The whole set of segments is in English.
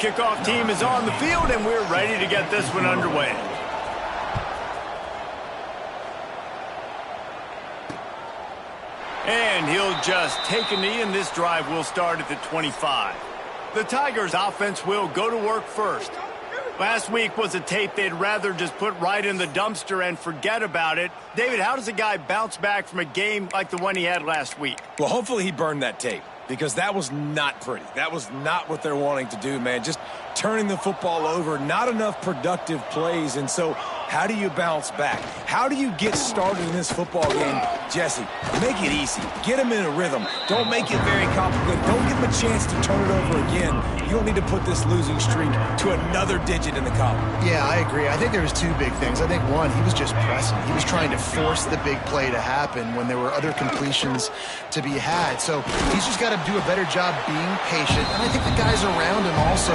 kickoff team is on the field, and we're ready to get this one underway. And he'll just take a knee, and this drive will start at the 25. The Tigers' offense will go to work first. Last week was a tape they'd rather just put right in the dumpster and forget about it. David, how does a guy bounce back from a game like the one he had last week? Well, hopefully he burned that tape, because that was not pretty. That was not what they're wanting to do, man. Just turning the football over, not enough productive plays. And so how do you bounce back? How do you get started in this football game? Jesse, make it easy. Get him in a rhythm. Don't make it very complicated. Don't give him a chance to turn it over again. You don't need to put this losing streak to another digit in the column. Yeah, I agree. I think there was two big things. I think, one, he was just pressing. He was trying to force the big play to happen when there were other completions to be had. So he's just got to do a better job being patient. And I think the guys around him also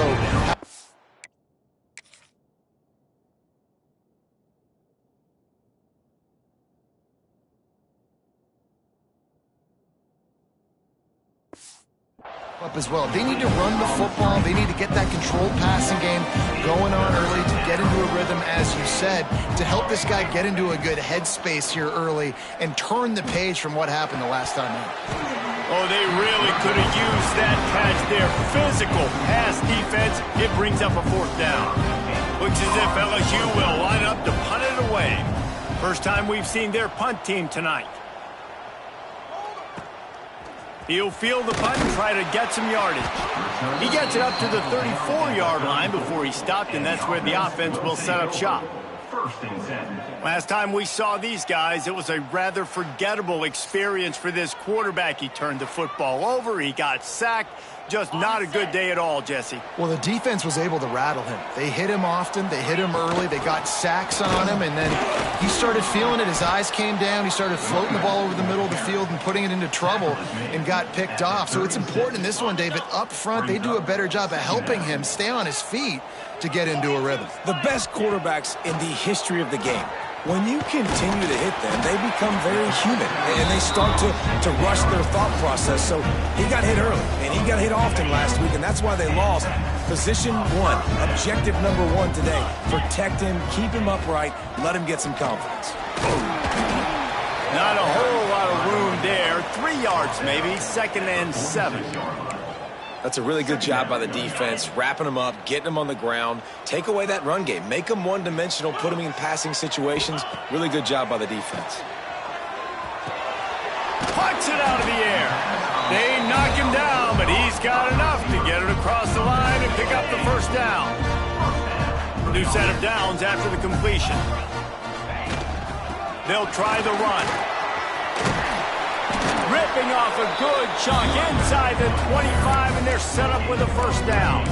up as well. They need to run the football. They need to get that controlled passing game going on early to get into a rhythm, as you said, to help this guy get into a good headspace here early and turn the page from what happened the last time out. Oh, they really could have used that catch there. Physical pass defense. It brings up a fourth down. Looks as if LSU will line up to punt it away. First time we've seen their punt team tonight. He'll field the punt and try to get some yardage. He gets it up to the 34-yard line before he stopped, and that's where the offense will set up shop. Last time we saw these guys, it was a rather forgettable experience for this quarterback. He turned the football over. He got sacked. Just not a good day at all, Jesse. Well, the defense was able to rattle him. They hit him often. They hit him early. They got sacks on him, and then he started feeling it. His eyes came down. He started floating the ball over the middle of the field and putting it into trouble and got picked off. So it's important in this one, David, up front, they do a better job of helping him stay on his feet to get into a rhythm. The best quarterbacks in the history of the game, when you continue to hit them, they become very human, and they start to rush their thought process. So he got hit early, and he got hit often last week, and that's why they lost. Position one, objective number one today. Protect him, keep him upright, let him get some confidence. Not a whole lot of room there. 3 yards maybe, 2nd and 7. That's a really good job by the defense, wrapping them up, getting them on the ground. Take away that run game. Make them one-dimensional, put them in passing situations. Really good job by the defense. Puts it out of the air. They knock him down, but he's got enough to get it across the line and pick up the first down. New set of downs after the completion. They'll try the run. Ripping off a good chunk inside the 25, and they're set up with a first down.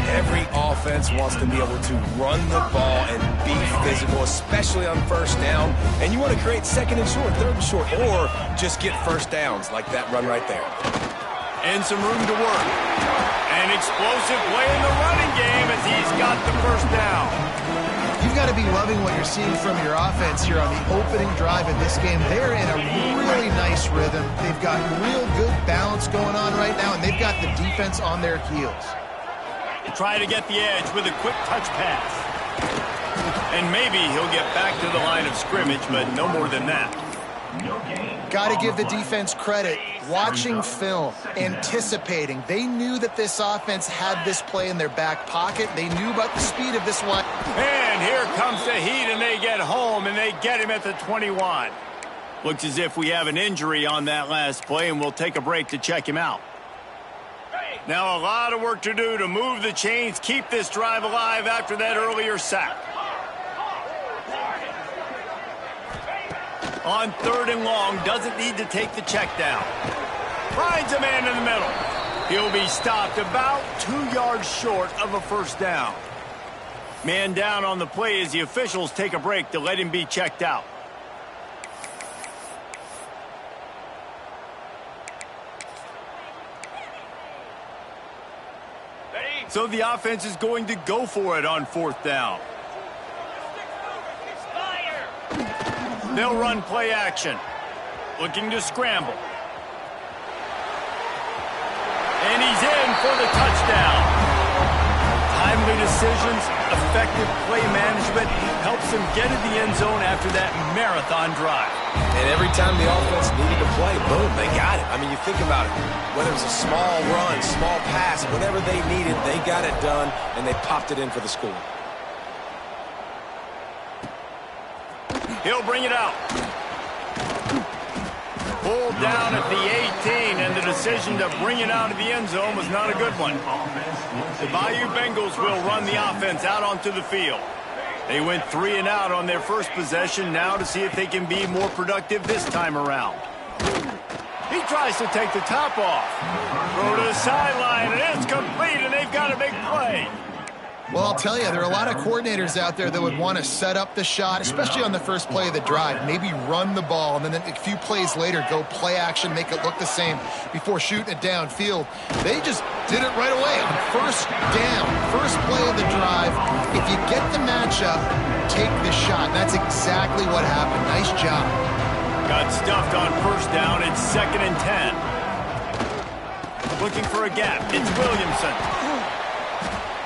Every offense wants to be able to run the ball and be physical, especially on first down. And you want to create 2nd and short, 3rd and short, or just get first downs like that run right there. And some room to work. An explosive play in the running game as he's got the first down. You've got to be loving what you're seeing from your offense here on the opening drive of this game. They're in a really nice rhythm. They've got real good balance going on right now, and they've got the defense on their heels. Try to get the edge with a quick touch pass. And maybe he'll get back to the line of scrimmage, but no more than that. Got to give the defense credit. Watching film, anticipating. They knew that this offense had this play in their back pocket. They knew about the speed of this one. And here comes the heat, and they get home, and they get him at the 21. Looks as if we have an injury on that last play, and we'll take a break to check him out. Now a lot of work to do to move the chains, keep this drive alive after that earlier sack. On 3rd and long, doesn't need to take the check down. Finds a man in the middle. He'll be stopped about 2 yards short of a first down. Man down on the play as the officials take a break to let him be checked out. So the offense is going to go for it on 4th down. They'll run play action. Looking to scramble. And he's in for the touchdown. timely decisions, effective play management helps them get in the end zone after that marathon drive. And every time the offense needed to play, boom, they got it. I mean, you think about it. Whether it was a small run, small pass, whatever they needed, they got it done, and they popped it in for the score. He'll bring it out. Pulled down at the 18, and the decision to bring it out of the end zone was not a good one. The Bayou Bengals will run the offense out onto the field. They went 3 and out on their first possession, now to see if they can be more productive this time around. He tries to take the top off. Throw to the sideline, and it's complete, and they've got a big play. Well, I'll tell you, there are a lot of coordinators out there that would want to set up the shot, especially on the first play of the drive, maybe run the ball, and then a few plays later go play action, make it look the same before shooting it downfield. They just did it right away on first down, first play of the drive. If you get the matchup, take the shot. That's exactly what happened. Nice job. Got stuffed on first down. It's 2nd and 10. Looking for a gap. It's Williamson.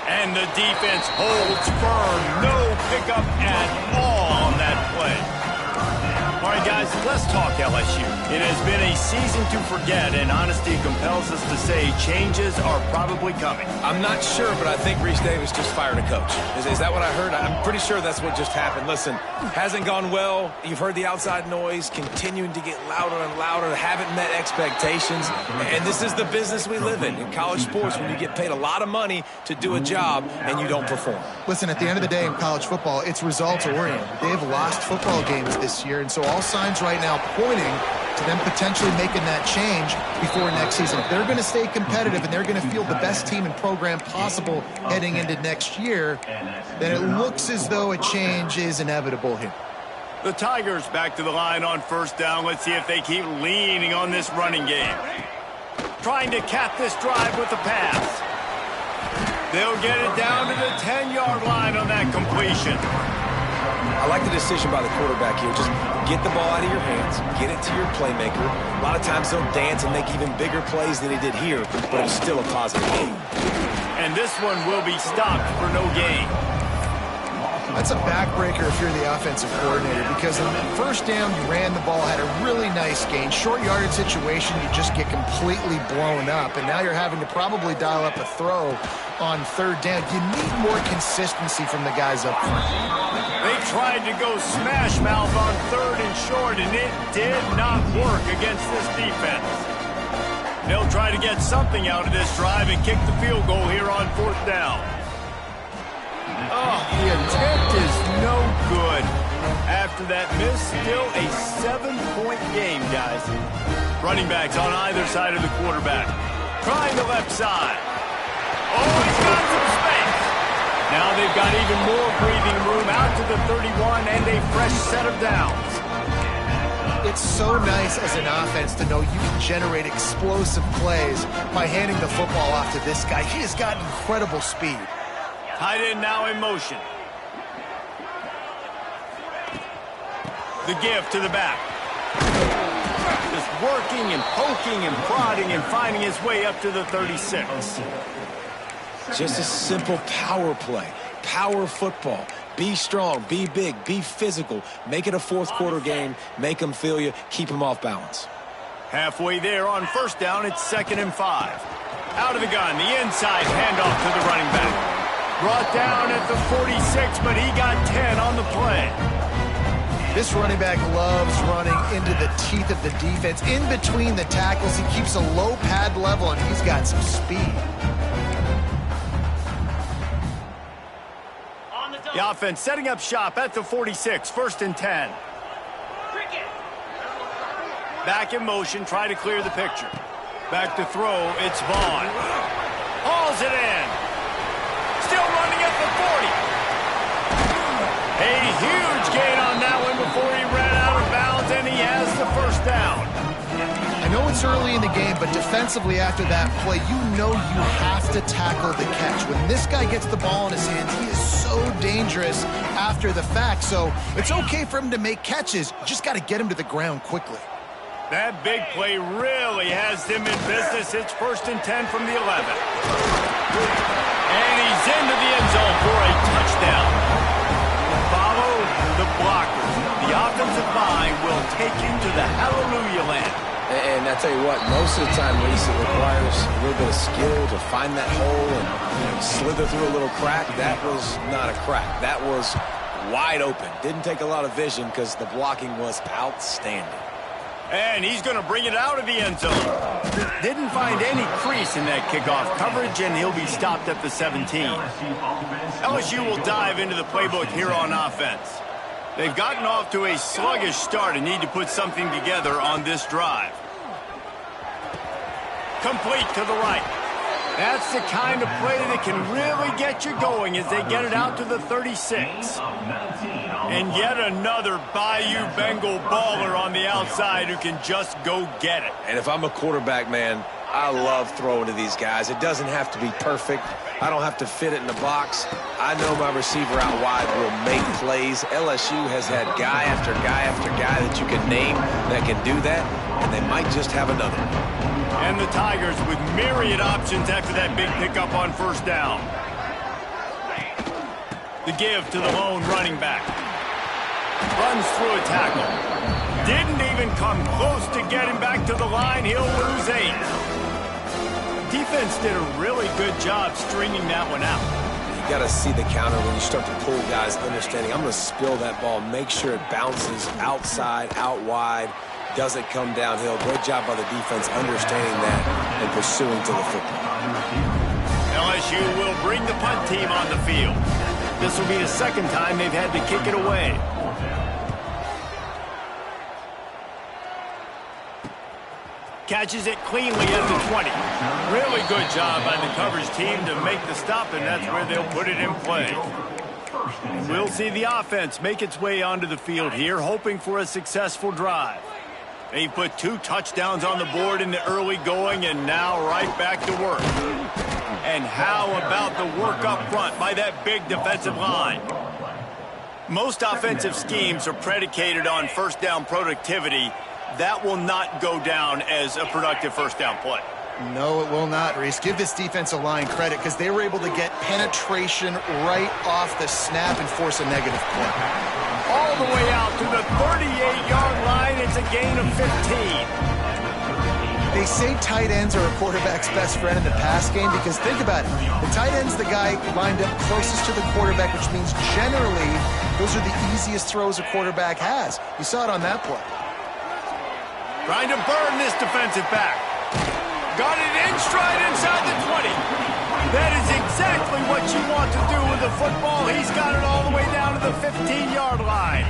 And the defense holds firm. No pickup at all on that play. All right, guys, let's talk LSU. It has been a season to forget, and honesty compels us to say changes are probably coming. I'm not sure, but I think Reese Davis just fired a coach. Is that what I heard? I'm pretty sure that's what just happened. Listen, hasn't gone well. You've heard the outside noise continuing to get louder and louder. Haven't met expectations. And this is the business we live in college sports, when you get paid a lot of money to do a job and you don't perform. Listen, at the end of the day in college football, it's results-oriented. They've lost football games this year, and so all signs right now pointing to them potentially making that change before next season. If they're going to stay competitive and they're going to field the best team and program possible heading into next year, then it looks as though a change is inevitable here. The Tigers back to the line on first down. Let's see if they keep leaning on this running game. Trying to cap this drive with the pass. They'll get it down to the 10-yard line on that completion. I like the decision by the quarterback here. Just get the ball out of your hands, get it to your playmaker. A lot of times they'll dance and make even bigger plays than he did here, but it's still a positive game. And this one will be stopped for no gain. That's a backbreaker if you're the offensive coordinator, because on that first down, you ran the ball, had a really nice gain. Short yardage situation, you just get completely blown up, and now you're having to probably dial up a throw on third down. You need more consistency from the guys up front. They tried to go smash mouth on 3rd and short, and it did not work against this defense. They'll try to get something out of this drive and kick the field goal here on 4th down. Oh, the attempt is no good. After that miss, still a 7-point game, guys. Running backs on either side of the quarterback. Trying the left side. Oh, he's got some space. Now they've got even more breathing room out to the 31 and a fresh set of downs. It's so nice as an offense to know you can generate explosive plays by handing the football off to this guy. He has got incredible speed. Tight end now in motion. The give to the back. Just working and poking and prodding and finding his way up to the 36. Just a simple power play. Power football. Be strong, be big, be physical. Make it a fourth-quarter game. Make them feel you. Keep them off balance. Halfway there on first down, it's 2nd and 5. Out of the gun, the inside handoff to the running back. Brought down at the 46, but he got 10 on the play. This running back loves running into the teeth of the defense. In between the tackles, he keeps a low pad level, and he's got some speed. The offense setting up shop at the 46, 1st and 10. Back in motion, try to clear the picture. Back to throw, it's Vaughn. Hauls it in. Still running at the 40. A huge gain on that one before he ran out of bounds, and he has the first down. I know it's early in the game, but defensively after that play, you know you have to tackle the catch. When this guy gets the ball in his hands, he is so dangerous after the fact. So it's okay for him to make catches. You just got to get him to the ground quickly. That big play really has them in business. It's 1st and 10 from the 11. And he's into the end zone for a touchdown. Follow the blockers. The offensive line will take you to the hallelujah land. And I tell you what, most of the time, Reese, it requires a little bit of skill to find that hole and slither through a little crack. That was not a crack. That was wide open. Didn't take a lot of vision because the blocking was outstanding. And he's going to bring it out of the end zone. Didn't find any crease in that kickoff coverage, and he'll be stopped at the 17. LSU will dive into the playbook here on offense. They've gotten off to a sluggish start and need to put something together on this drive. Complete to the right. That's the kind of play that can really get you going as they get it out to the 36. And yet another Bayou Bengal baller on the outside who can just go get it. And if I'm a quarterback, man, I love throwing to these guys. It doesn't have to be perfect. I don't have to fit it in the box. I know my receiver out wide will make plays. LSU has had guy after guy after guy that you can name that can do that, and they might just have another. And the Tigers with myriad options after that big pickup on first down. The give to the lone running back. Runs through a tackle. Didn't even come close to getting back to the line. He'll lose 8. Defense did a really good job stringing that one out. You got to see the counter when you start to pull guys, understanding I'm going to spill that ball, make sure it bounces outside, out wide, doesn't come downhill. Great job by the defense understanding that and pursuing to the football. LSU will bring the punt team on the field. This will be the second time they've had to kick it away. Catches it cleanly at the 20. Really good job by the coverage team to make the stop, and that's where they'll put it in play. We'll see the offense make its way onto the field here, hoping for a successful drive. They put 2 touchdowns on the board in the early going, and now right back to work. And how about the work up front by that big defensive line? Most offensive schemes are predicated on first down productivity. That will not go down as a productive first down play. No, it will not, Reese. Give this defensive line credit because they were able to get penetration right off the snap and force a negative play. All the way out to the 38-yard line. It's a gain of 15. They say tight ends are a quarterback's best friend in the pass game because think about it. The tight end's the guy lined up closest to the quarterback, which means generally those are the easiest throws a quarterback has. You saw it on that play. Trying to burn this defensive back. Got it in stride inside the 20. That is exactly what you want to do with the football. He's got it all the way down to the 15-yard line.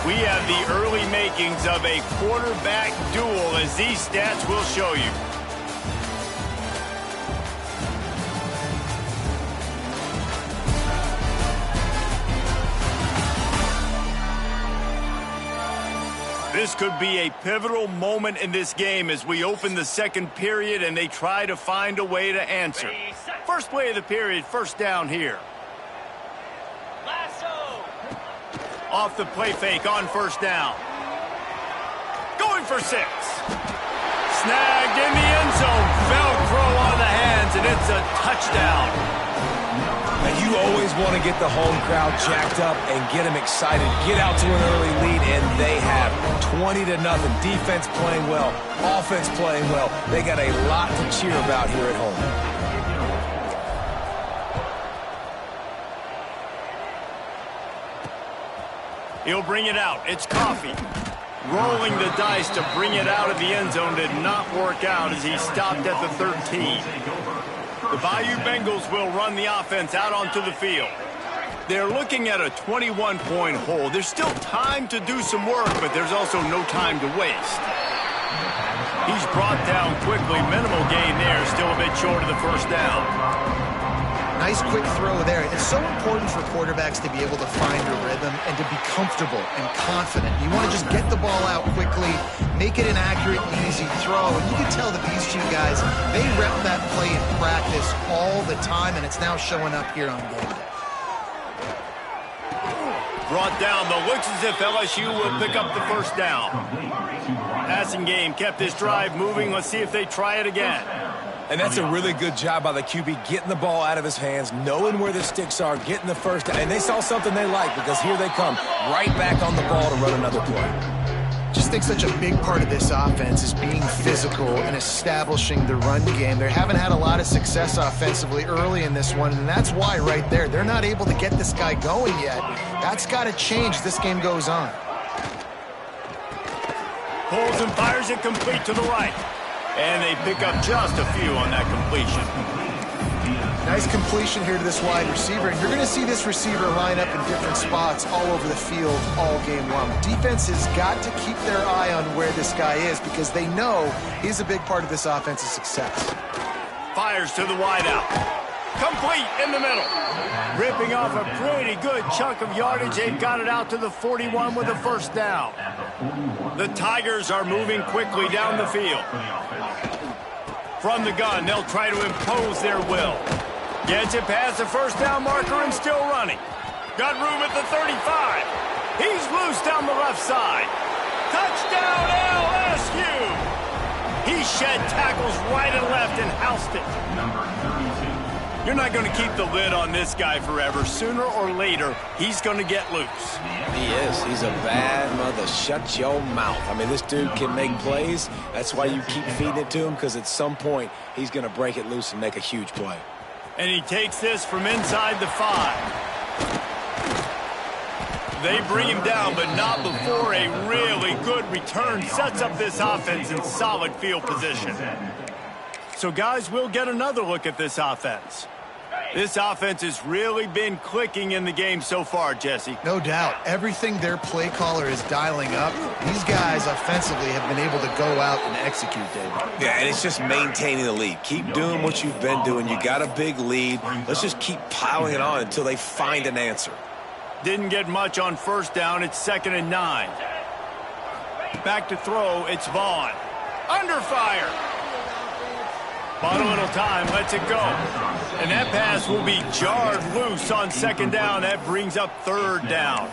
We have the early makings of a quarterback duel, as these stats will show you. This could be a pivotal moment in this game as we open the second period and they try to find a way to answer. First play of the period, first down here. Off the play fake on first down. Going for 6. Snagged in the end zone. Velcro on the hands, and it's a touchdown. And you always want to get the home crowd jacked up and get them excited. Get out to an early lead, and they have 20-0. Defense playing well, offense playing well. They got a lot to cheer about here at home. He'll bring it out. It's Coffee. Rolling the dice to bring it out of the end zone did not work out as he stopped at the 13. The Bayou Bengals will run the offense out onto the field. They're looking at a 21-point hole. There's still time to do some work, but there's also no time to waste. He's brought down quickly. Minimal gain there. Still a bit short of the first down. Nice quick throw there. It's so important for quarterbacks to be able to find a rhythm and to be comfortable and confident. You want to just get the ball out quickly, make it an accurate, easy throw. And you can tell that these two guys, they rep that play in practice all the time, and it's now showing up here on game day. Brought down, but looks as if LSU will pick up the first down. Passing game kept this drive moving. Let's see if they try it again. And that's a really good job by the QB, getting the ball out of his hands, knowing where the sticks are, getting the first down. And they saw something they like, because here they come, right back on the ball to run another play. Just think such a big part of this offense is being physical and establishing the run game. They haven't had a lot of success offensively early in this one, and that's why right there, they're not able to get this guy going yet. That's got to change as this game goes on. Pulls and fires it complete to the right. And they pick up just a few on that completion. Nice completion here to this wide receiver. And you're going to see this receiver line up in different spots all over the field all game long. Defense has got to keep their eye on where this guy is, because they know he's a big part of this offense's success. Fires to the wide out. Complete in the middle. Ripping off a pretty good chunk of yardage. They've got it out to the 41 with a first down. The Tigers are moving quickly down the field. From the gun, they'll try to impose their will. Gets it past the first down marker and still running. Got room at the 35. He's loose down the left side. Touchdown LSU! He shed tackles right and left and housed it. You're not going to keep the lid on this guy forever. Sooner or later, he's going to get loose. He is. He's a bad mother. Shut your mouth. I mean, this dude can make plays. That's why you keep feeding it to him, because at some point, he's going to break it loose and make a huge play. And he takes this from inside the 5. They bring him down, but not before a really good return sets up this offense in solid field position. So, guys, we'll get another look at this offense. This offense has really been clicking in the game so far, Jesse. No doubt. Everything their play caller is dialing up, these guys offensively have been able to go out and execute, David. Yeah, and it's just maintaining the lead. Keep doing what you've been doing. You got a big lead. Let's just keep piling it on until they find an answer. Didn't get much on first down. It's 2nd and 9. Back to throw. It's Vaughn. Under fire. Bought a little time, lets it go. And that pass will be jarred loose on 2nd down. That brings up 3rd down.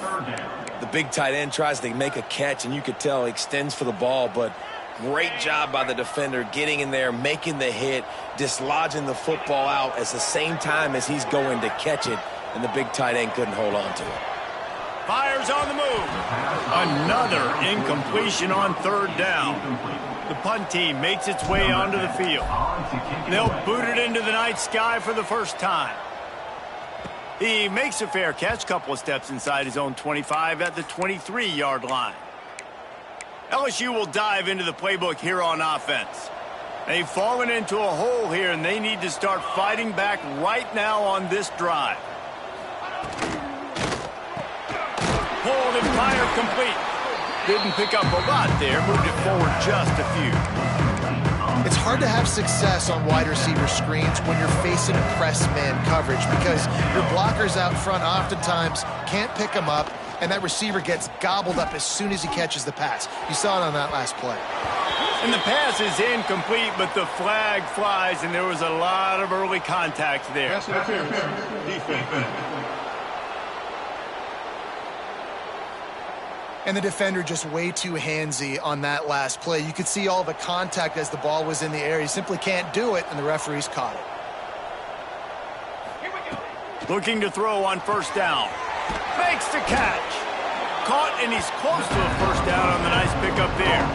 The big tight end tries to make a catch, and you could tell he extends for the ball, but great job by the defender getting in there, making the hit, dislodging the football out at the same time as he's going to catch it, and the big tight end couldn't hold on to it. Fires on the move. Another incompletion on 3rd down. The punt team makes its way onto the field. They'll boot it into the night sky for the first time. He makes a fair catch, couple of steps inside his own 25 at the 23-yard line. LSU will dive into the playbook here on offense. They've fallen into a hole here, and they need to start fighting back right now on this drive. Pulled and fired complete. Didn't pick up a lot there, moved it forward just a few. It's hard to have success on wide receiver screens when you're facing press man coverage, because your blockers out front oftentimes can't pick them up, and that receiver gets gobbled up as soon as he catches the pass. You saw it on that last play. And the pass is incomplete, but the flag flies, and there was a lot of early contact there. Pass interference. Defense. And the defender just way too handsy on that last play. You could see all the contact as the ball was in the air. He simply can't do it, and the referees caught it. Looking to throw on first down. Makes the catch. Caught, and he's close to a first down on the nice pickup there.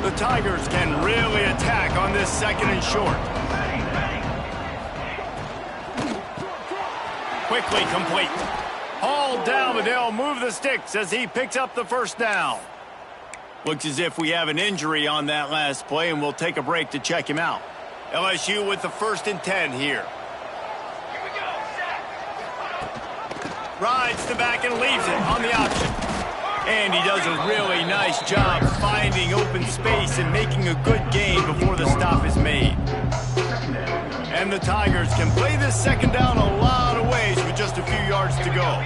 The Tigers can really attack on this 2nd and short. Quickly complete. Hauled down, but they'll move the sticks as he picks up the first down. Looks as if we have an injury on that last play, and we'll take a break to check him out. LSU with the 1st and 10 here. Rides the back and leaves it on the option. And he does a really nice job finding open space and making a good gain before the stop is made. And the Tigers can play this 2nd down a lot of ways with just a few yards to go.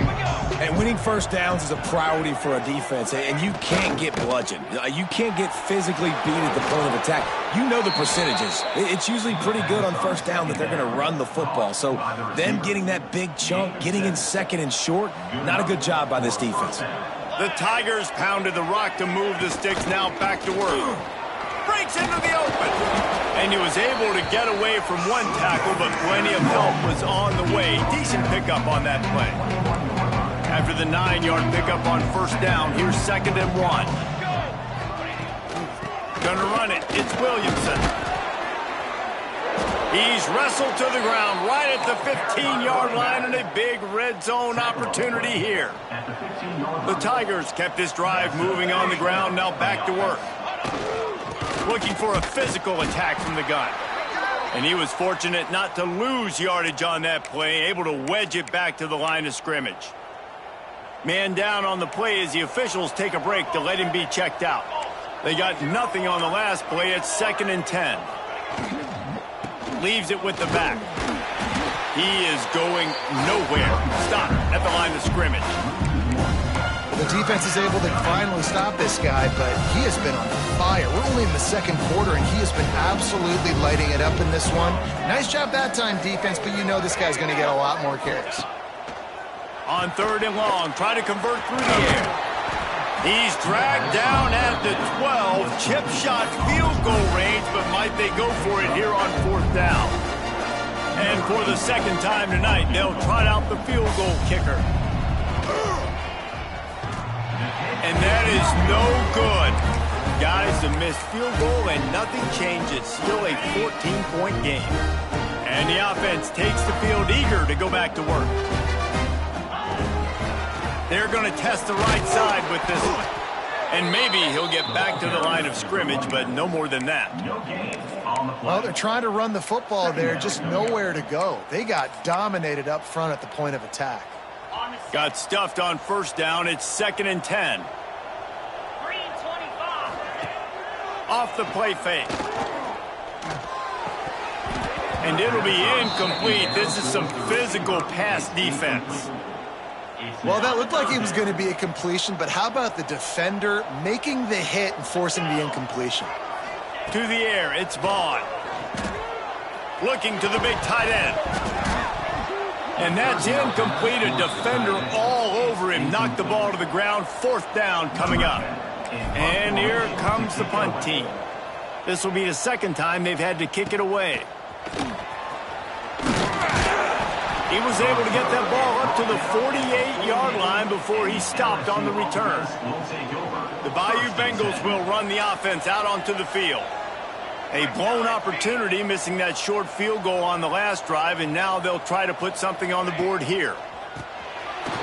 And winning first downs is a priority for a defense, and you can't get bludgeoned. You can't get physically beat at the point of attack. You know the percentages. It's usually pretty good on first down that they're going to run the football. So them getting that big chunk, getting in 2nd and short, not a good job by this defense. The Tigers pounded the rock to move the sticks, now back to work. Breaks into the open. And he was able to get away from one tackle, but plenty of help was on the way. Decent pickup on that play. After the 9-yard pickup on first down, here's 2nd and 1. Gonna run it. It's Williamson. He's wrestled to the ground right at the 15-yard line, and a big red zone opportunity here. The Tigers kept this drive moving on the ground, now back to work. Looking for a physical attack from the gun. And he was fortunate not to lose yardage on that play, able to wedge it back to the line of scrimmage. Man down on the play as the officials take a break to let him be checked out. They got nothing on the last play. It's 2nd and 10. Leaves it with the back. He is going nowhere. Stop at the line of scrimmage. The defense is able to finally stop this guy, but he has been on fire. We're only in the 2nd quarter, and he has been absolutely lighting it up in this one. Nice job that time, defense, but you know this guy's going to get a lot more carries. On 3rd and long, try to convert through the air. He's dragged down at the 12. Chip shot field goal range, but might they go for it here on 4th down? And for the 2nd time tonight, they'll trot out the field goal kicker. And that is no good. Guys, a missed field goal and nothing changes. Still a 14-point game. And the offense takes the field eager to go back to work. They're going to test the right side with this one. And maybe he'll get back to the line of scrimmage, but no more than that. Well, they're trying to run the football there, just nowhere to go. They got dominated up front at the point of attack. Got stuffed on first down. It's 2nd and 10. Off the play fake. And it'll be incomplete. This is some physical pass defense. Well, that looked like it was going to be a completion, but how about the defender making the hit and forcing the incompletion? To the air, it's Vaughn. Looking to the big tight end. And that's incomplete. A defender all over him. Knocked the ball to the ground. 4th down coming up. And here comes the punt team. This will be the 2nd time they've had to kick it away. He was able to get that ball up to the 48-yard line before he stopped on the return. The Bayou Bengals will run the offense out onto the field. A blown opportunity, missing that short field goal on the last drive, and now they'll try to put something on the board here.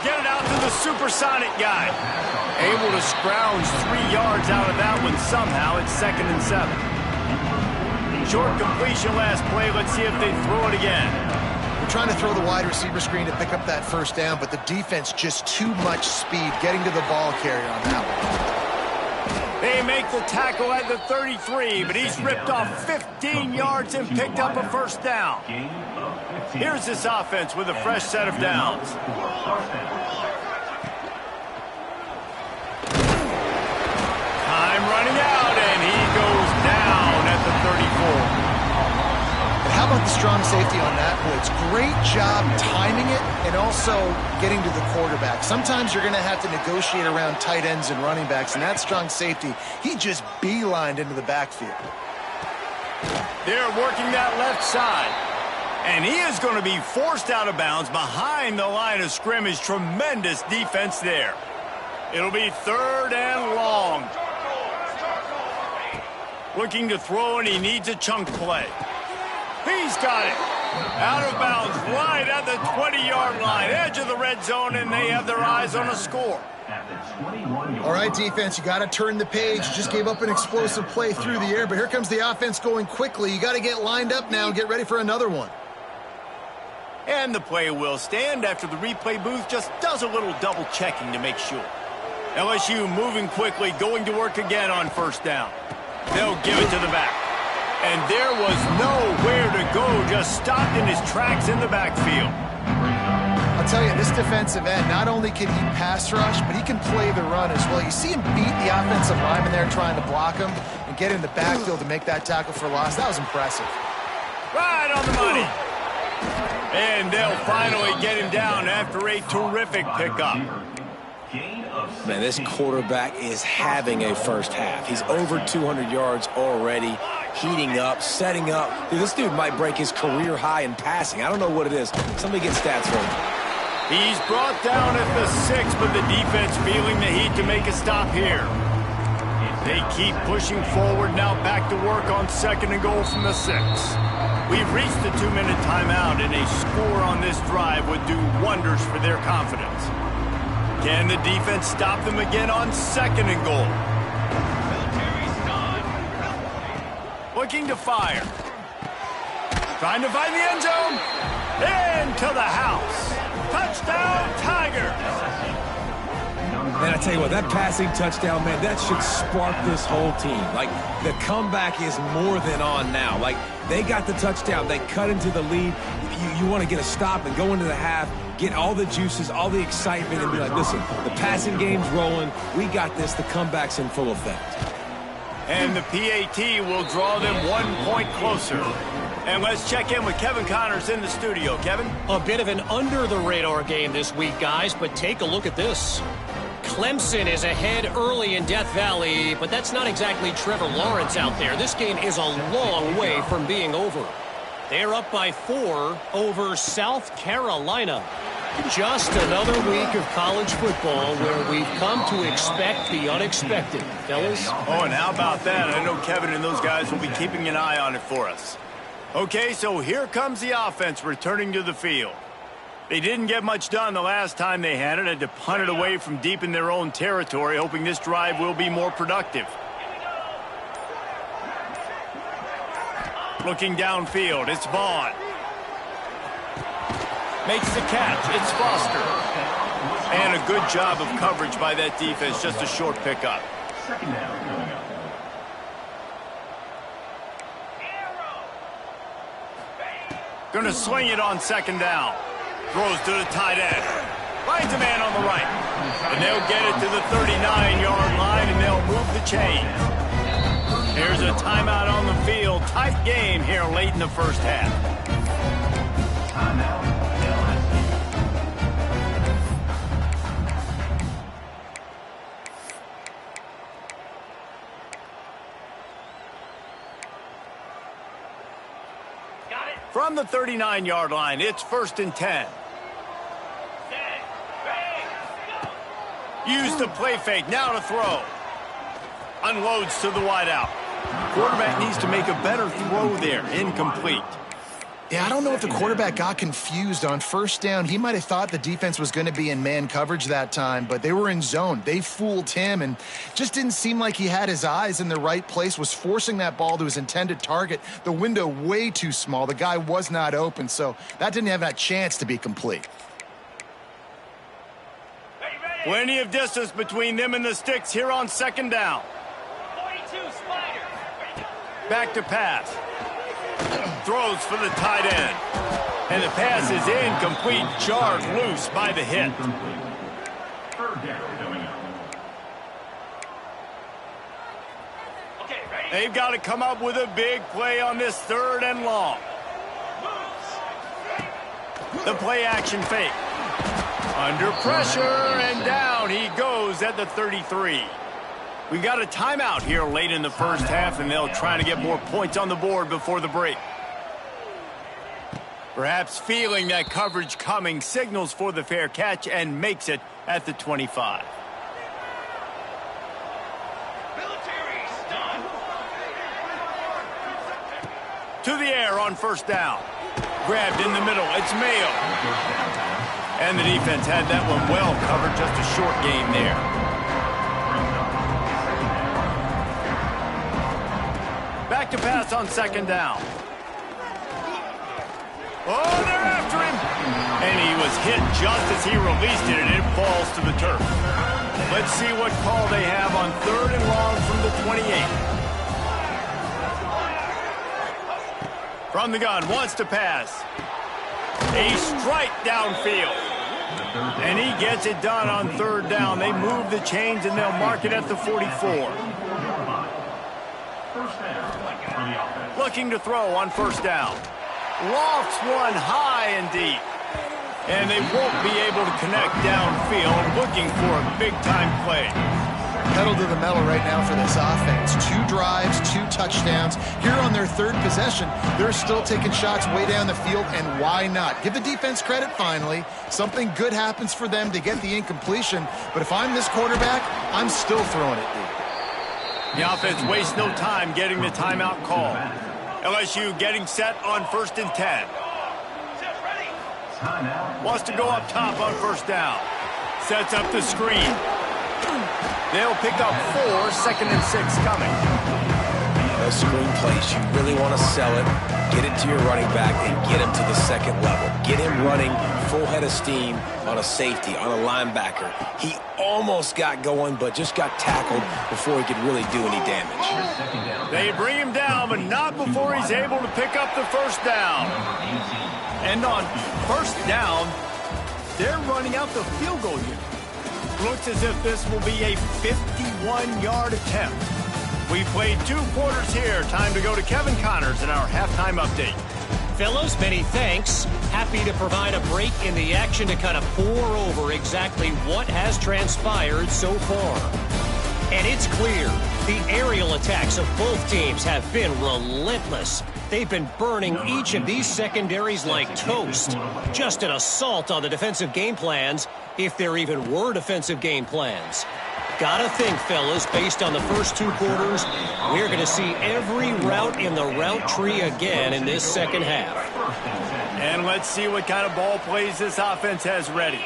Get it out to the supersonic guy. Able to scrounge 3 yards out of that one somehow. It's 2nd and 7. Short completion last play. Let's see if they throw it again. They're trying to throw the wide receiver screen to pick up that first down, but the defense just too much speed getting to the ball carrier on that one. They make the tackle at the 33, but he's ripped off 15 yards and picked up a first down. Here's this offense with a fresh set of downs. Time running out, and he goes down at the 34. But how about the strong safety on that blitz? Great job timing it and also getting to the quarterback. Sometimes you're going to have to negotiate around tight ends and running backs, and that strong safety, he just beelined into the backfield. They're working that left side. And he is going to be forced out of bounds behind the line of scrimmage. Tremendous defense there. It'll be 3rd and long. Looking to throw, and he needs a chunk play. He's got it. Out of bounds right at the 20-yard line. Edge of the red zone, and they have their eyes on a score. All right, defense, you got to turn the page. You just gave up an explosive play through the air, but here comes the offense going quickly. You got to get lined up now and get ready for another one. And the play will stand after the replay booth just does a little double checking to make sure. LSU moving quickly, going to work again on first down. They'll give it to the back. And there was nowhere to go, just stopped in his tracks in the backfield. I'll tell you, this defensive end, not only can he pass rush, but he can play the run as well. You see him beat the offensive lineman there trying to block him and get in the backfield to make that tackle for loss. That was impressive. Right on the money. And they'll finally get him down after a terrific pickup. Man, this quarterback is having a first half. He's over 200 yards already. heating up, setting up. Dude, this dude might break his career high in passing. I don't know what it is. Somebody get stats for him. He's brought down at the 6, but the defense feeling the heat to make a stop here. They keep pushing forward now, back to work on 2nd and goal from the 6. We've reached the 2-minute timeout, and a score on this drive would do wonders for their confidence. Can the defense stop them again on 2nd and goal? Looking to fire. Trying to find the end zone. Into the house. Touchdown, Tigers. Man, I tell you what, that passing touchdown, man, that should spark this whole team. Like, the comeback is more than on now. Like, they got the touchdown. They cut into the lead. You want to get a stop and go into the half, get all the juices, all the excitement, and be like, listen, the passing game's rolling. We got this. The comeback's in full effect. And the PAT will draw them 1 point closer. And let's check in with Kevin Connors in the studio. Kevin? A bit of an under-the-radar game this week, guys, but take a look at this. Clemson is ahead early in Death Valley, but that's not exactly Trevor Lawrence out there. This game is a long way from being over. They're up by 4 over South Carolina. Just another week of college football where we've come to expect the unexpected, fellas. Oh, and how about that? I know Kevin and those guys will be keeping an eye on it for us. Okay, so here comes the offense returning to the field. They didn't get much done the last time they had to punt it away from deep in their own territory, hoping this drive will be more productive. Looking downfield, it's Vaughn. Makes the catch, it's Foster. And a good job of coverage by that defense, just a short pickup. Gonna swing it on 2nd down. Throws to the tight end. Finds a man on the right. And they'll get it to the 39-yard line, and they'll move the chain. Here's a timeout on the field. Tight game here late in the first half. From the 39-yard line, it's 1st and 10. Use the play fake, now to throw. Unloads to the wideout. Quarterback needs to make a better throw there, incomplete. Yeah, I don't know if the quarterback got confused on 1st down. He might have thought the defense was going to be in man coverage that time, but they were in zone. They fooled him and just didn't seem like he had his eyes in the right place, was forcing that ball to his intended target. The window way too small. The guy was not open, so that didn't have that chance to be complete. Plenty of distance between them and the sticks here on 2nd down. Back to pass. Throws for the tight end. And the pass is incomplete, jarred loose by the hit. They've got to come up with a big play on this 3rd and long. The play action fake. Under pressure, and down he goes at the 33. We got a timeout here late in the first half, and they'll try to get more points on the board before the break. Perhaps feeling that coverage coming, signals for the fair catch and makes it at the 25. To the air on 1st down. Grabbed in the middle, it's Mayo. And the defense had that one well covered, just a short game there. Back to pass on 2nd down. Oh, they're after him. And he was hit just as he released it, and it falls to the turf. Let's see what call they have on 3rd and long from the 28. From the gun, wants to pass. A strike downfield. And he gets it done on 3rd down. They move the chains, and they'll mark it at the 44. Looking to throw on 1st down. Lofts one high and deep. And they won't be able to connect downfield, looking for a big-time play. pedal to the metal right now for this offense. 2 drives, 2 touchdowns. Here on their 3rd possession, they're still taking shots way down the field, and why not? Give the defense credit finally. Something good happens for them to get the incompletion, but if I'm this quarterback, I'm still throwing it deep. The offense wastes no time getting the timeout call. LSU getting set on 1st and 10. Wants to go up top on 1st down. Sets up the screen. They'll pick up 4, 2nd and 6 coming. Those screen plays, you really want to sell it, get it to your running back, and get him to the 2nd level. Get him running full head of steam on a safety, on a linebacker. He almost got going, but just got tackled before he could really do any damage. They bring him down, but not before he's able to pick up the 1st down. And on 1st down, they're running out the field goal unit. Looks as if this will be a 51-yard attempt. We played 2 quarters here. Time to go to Kevin Connors in our halftime update. Fellows, many thanks. Happy to provide a break in the action to kind of pour over exactly what has transpired so far. And it's clear, the aerial attacks of both teams have been relentless. They've been burning each of these secondaries like toast. Just an assault on the defensive game plans, if there even were defensive game plans. Gotta think, fellas, based on the first 2 quarters, we're going to see every route in the route tree again in this 2nd half. And let's see what kind of ball plays this offense has ready.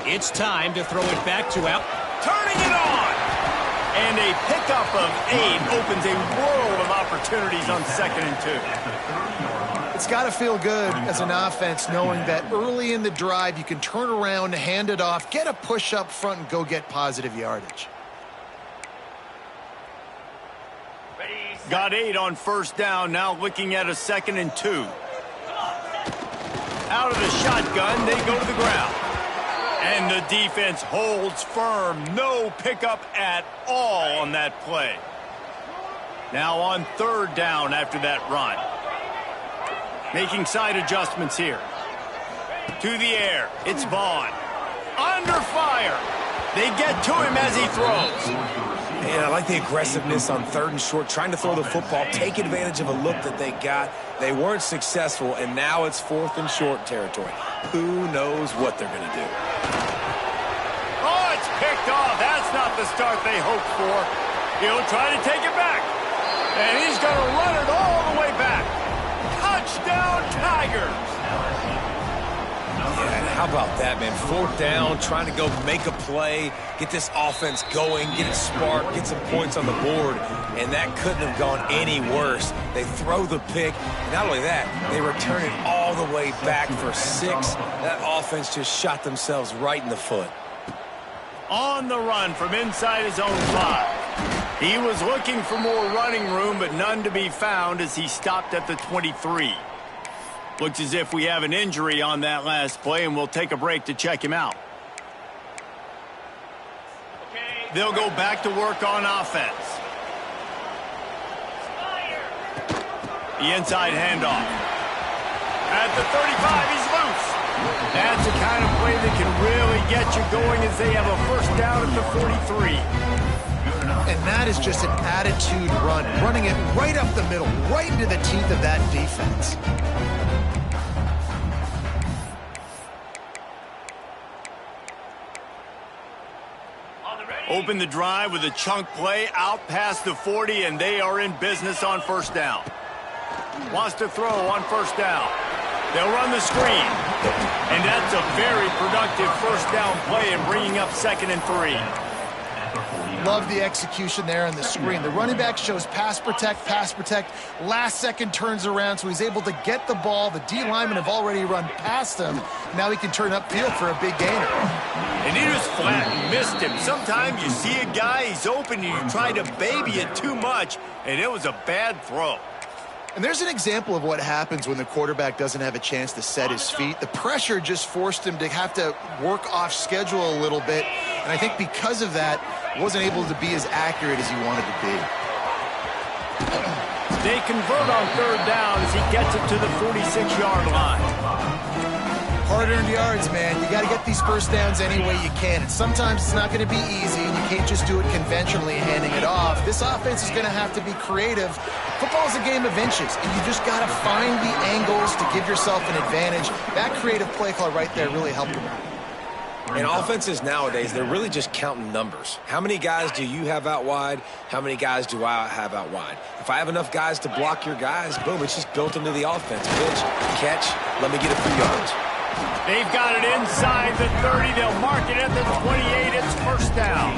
It's time to throw it back to out. Turning it on! And a pickup of 8 opens a world of opportunities on 2nd and 2. It's got to feel good as an offense knowing that early in the drive you can turn around, hand it off, get a push up front, and go get positive yardage. Got 8 on 1st down, now looking at a 2nd and 2. Out of the shotgun, they go to the ground. And the defense holds firm. No pickup at all on that play. Now on 3rd down after that run. Making side adjustments here. To the air. It's Vaughn. Under fire. They get to him as he throws. Man, I like the aggressiveness on 3rd and short, trying to throw the football, take advantage of a look that they got. They weren't successful, and now it's 4th and short territory. Who knows what they're going to do? Oh, it's picked off. That's not the start they hoped for. He'll try to take it back. And he's going to run it all the way back. Touchdown, Tigers. Yeah, and how about that, man? 4th down, trying to go make a play, get this offense going, get it sparked, get some points on the board, and that couldn't have gone any worse. They throw the pick, and not only that, they return it all the way back for 6. That offense just shot themselves right in the foot. On the run from inside his own 5. He was looking for more running room, but none to be found as he stopped at the 23. Looks as if we have an injury on that last play, and we'll take a break to check him out. They'll go back to work on offense. The inside handoff. At the 35, he's loose. That's the kind of play that can really get you going as they have a 1st down at the 43. And that is just an attitude run, running it right up the middle, right into the teeth of that defense. Open the drive with a chunk play out past the 40, and they are in business on 1st down. Wants to throw on 1st down. They'll run the screen. And that's a very productive 1st down play and bringing up 2nd and 3. Love the execution there on the screen. The running back shows pass protect, last second turns around, so he's able to get the ball. The D linemen have already run past him. Now he can turn upfield for a big gainer. And he just flat missed him. Sometimes you see a guy, he's open, and you try to baby it too much, and it was a bad throw. And there's an example of what happens when the quarterback doesn't have a chance to set his feet. The pressure just forced him to have to work off schedule a little bit. And I think because of that, wasn't able to be as accurate as he wanted to be. They convert on 3rd down as he gets it to the 46-yard line. hard-earned yards, man. You got to get these first downs any way you can. And sometimes it's not going to be easy, and you can't just do it conventionally handing it off. This offense is going to have to be creative. Football is a game of inches, and you just got to find the angles to give yourself an advantage. That creative play call right there really helped them out. And offenses nowadays, they're really just counting numbers. How many guys do you have out wide? How many guys do I have out wide? If I have enough guys to block your guys, boom, it's just built into the offense. Pitch, catch, let me get a few yards. They've got it inside the 30. They'll mark it at the 28. It's first down.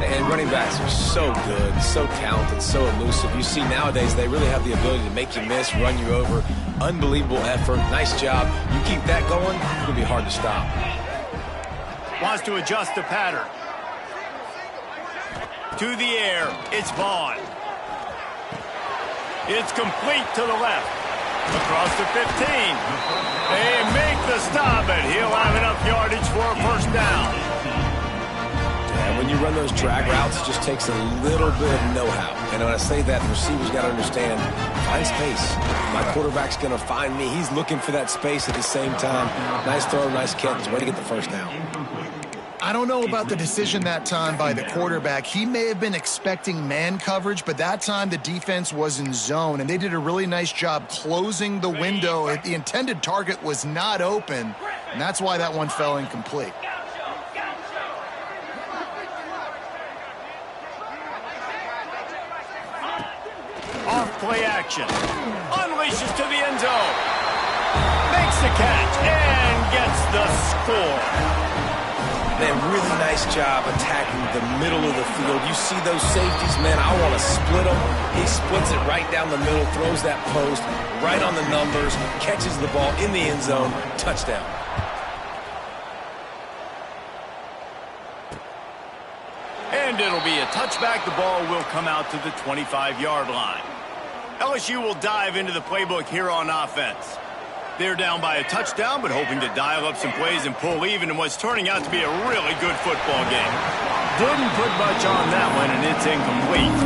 And running backs are so good, so talented, so elusive. You see nowadays they really have the ability to make you miss, run you over. Unbelievable effort. Nice job. You keep that going, it's going to be hard to stop. Wants to adjust the pattern. To the air. It's Vaughn. It's complete to the left. Across the 15. They make the stop, and he'll have enough yardage for a first down. And when you run those drag routes, it just takes a little bit of know-how. And when I say that, the receivers got to understand, find space. My quarterback's going to find me. He's looking for that space at the same time. Nice throw, nice catch. Way to get the first down. I don't know about the decision that time by the quarterback. He may have been expecting man coverage, but that time the defense was in zone, and they did a really nice job closing the window. The intended target was not open, and that's why that one fell incomplete. Off play action. Unleashes to the end zone. Makes the catch and gets the score. Man, really nice job attacking the middle of the field. You see those safeties, man, I want to split them. He splits it right down the middle, throws that post, right on the numbers, catches the ball in the end zone, touchdown. And it'll be a touchback. The ball will come out to the 25-yard line. LSU will dive into the playbook here on offense. They're down by a touchdown, but hoping to dial up some plays and pull even in what's turning out to be a really good football game. Didn't put much on that one, and it's incomplete.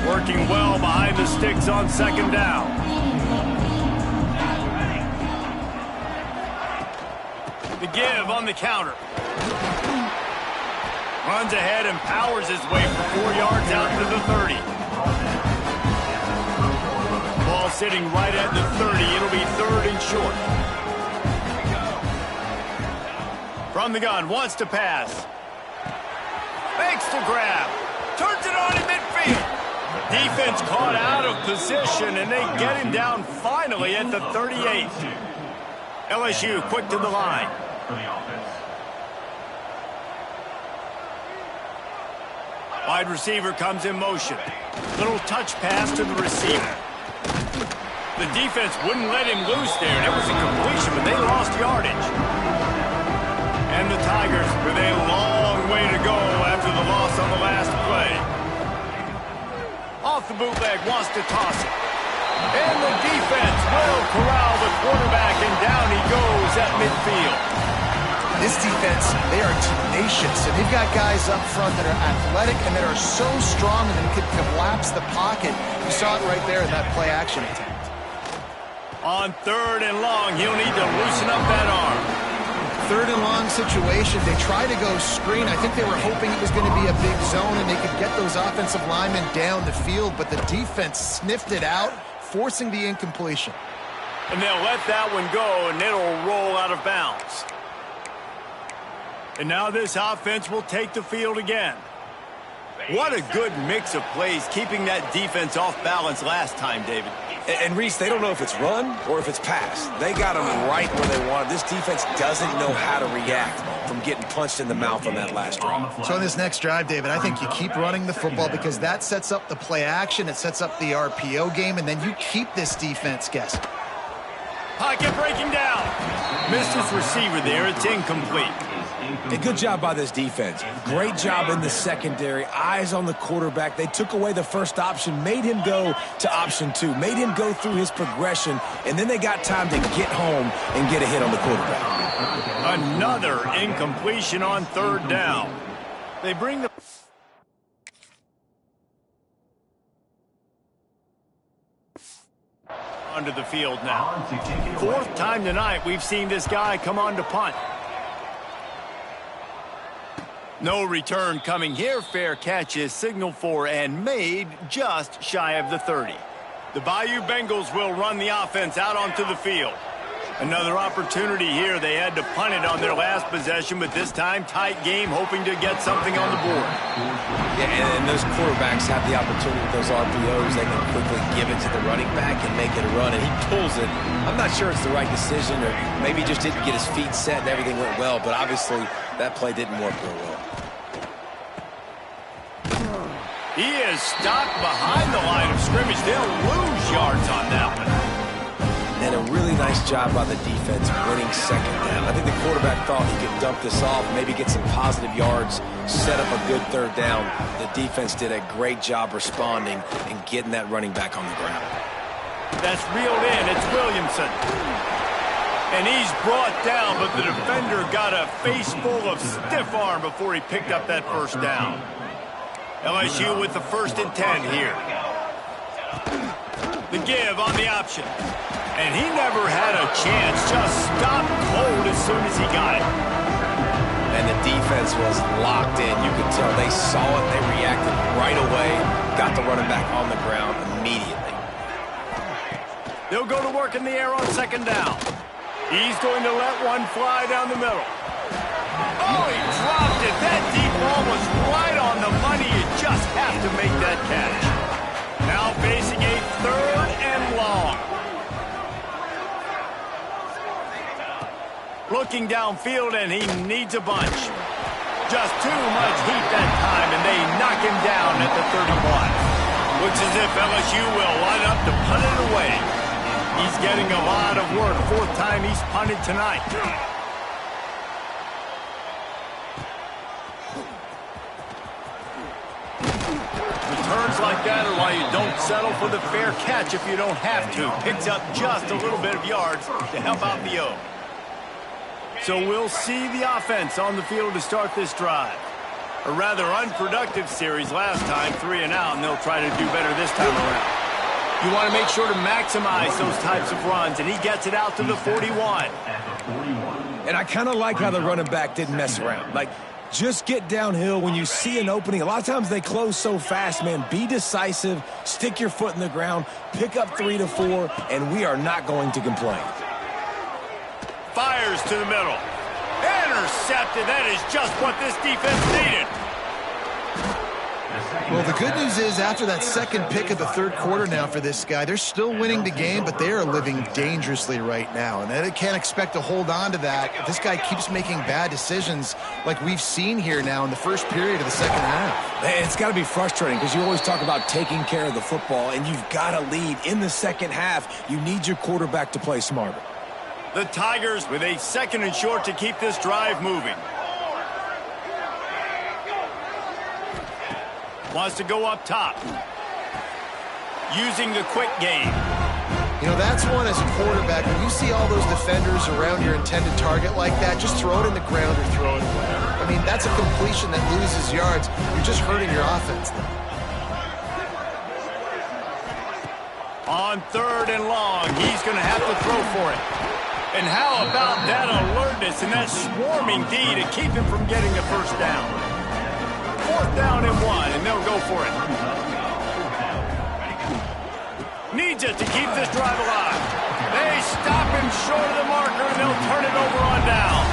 Working well behind the sticks on second down. The give on the counter. Runs ahead and powers his way for 4 yards out to the 30. Ball sitting right at the 30. It'll be third and short. From the gun, wants to pass. Makes the grab. Turns it on in midfield. Defense caught out of position, and they get him down finally at the 38. LSU quick to the line. Wide receiver comes in motion. Little touch pass to the receiver. The defense wouldn't let him loose there. It was a completion, but they lost yardage. And the Tigers with a long way to go after the loss on the last play. Off the bootleg, wants to toss it. And the defense will corral the quarterback, and down he goes at midfield. This defense, they are tenacious, and they've got guys up front that are athletic and that are so strong and they can collapse the pocket. You saw it right there in that play action attempt. On third and long, he'll need to loosen up that arm. Third and long situation. They try to go screen. I think they were hoping it was going to be a big zone and they could get those offensive linemen down the field, but the defense sniffed it out, forcing the incompletion. And they'll let that one go, and it'll roll out of bounds. And now this offense will take the field again. What a good mix of plays, keeping that defense off balance last time, David. And Reese, they don't know if it's run or if it's pass. They got them right where they want it. This defense doesn't know how to react from getting punched in the mouth on that last drive. So in this next drive, David, I think you keep running the football because that sets up the play action, it sets up the RPO game, and then you keep this defense guessing. Pocket breaking down. Missed his receiver there. It's incomplete. A good job by this defense. Great job in the secondary. Eyes on the quarterback. They took away the first option, made him go to option 2, made him go through his progression, and then they got time to get home and get a hit on the quarterback. Another incompletion on third down. They bring the... Under the field now. Fourth time tonight we've seen this guy come on to punt. No return coming here. Fair catch is signaled for and made just shy of the 30. The Bayou Bengals will run the offense out onto the field. Another opportunity here. They had to punt it on their last possession, but this time tight game, hoping to get something on the board. Yeah, and those quarterbacks have the opportunity with those RPOs. They can quickly give it to the running back and make it a run, and he pulls it. I'm not sure it's the right decision, or maybe he just didn't get his feet set and everything went well, but obviously that play didn't work real well. He is stopped behind the line of scrimmage. They'll lose yards on that one. And a really nice job by the defense winning second down. I think the quarterback thought he could dump this off, maybe get some positive yards, set up a good third down. The defense did a great job responding and getting that running back on the ground. That's reeled in. It's Williamson. And he's brought down, but the defender got a face full of stiff arm before he picked up that first down. LSU with the 1st and 10 here. The give on the option. And he never had a chance. Just stopped cold as soon as he got it. And the defense was locked in. You could tell they saw it. They reacted right away. Got the running back on the ground immediately. They'll go to work in the air on second down. He's going to let one fly down the middle. Oh, he dropped it. That deep ball was right on the money. You just have to make that catch. Now facing a 3rd and long. Looking downfield, and he needs a bunch. Just too much heat that time, and they knock him down at the 31. Looks as if LSU will line up to punt it away. He's getting a lot of work. 4th time he's punted tonight. Returns like that are why you don't settle for the fair catch if you don't have to. Picks up just a little bit of yards to help out the O. So we'll see the offense on the field to start this drive. A rather unproductive series last time, 3 and out, and they'll try to do better this time around. You want to make sure to maximize those types of runs, and he gets it out to the 41. And I kind of like how the running back didn't mess around. Like, just get downhill when you see an opening. A lot of times they close so fast, man. Be decisive, stick your foot in the ground, pick up 3 to 4, and we are not going to complain. Fires to the middle. Intercepted. That is just what this defense needed. Well, the good news is after that second pick of the 3rd quarter now for this guy, they're still winning the game, but they are living dangerously right now. And they can't expect to hold on to that. This guy keeps making bad decisions like we've seen here now in the first period of the second half. It's got to be frustrating because you always talk about taking care of the football, and you've got to lead in the second half. You need your quarterback to play smarter. The Tigers with a 2nd and short to keep this drive moving. Wants to go up top. Using the quick game. You know, that's one as a quarterback. When you see all those defenders around your intended target like that, just throw it in the ground or throw it away. I mean, that's a completion that loses yards. You're just hurting your offense then. On 3rd and long, he's going to have to throw for it. And how about that alertness and that swarming D to keep him from getting a first down? 4th down and 1, and they'll go for it. Needs it to keep this drive alive. They stop him short of the marker, and they'll turn it over on down.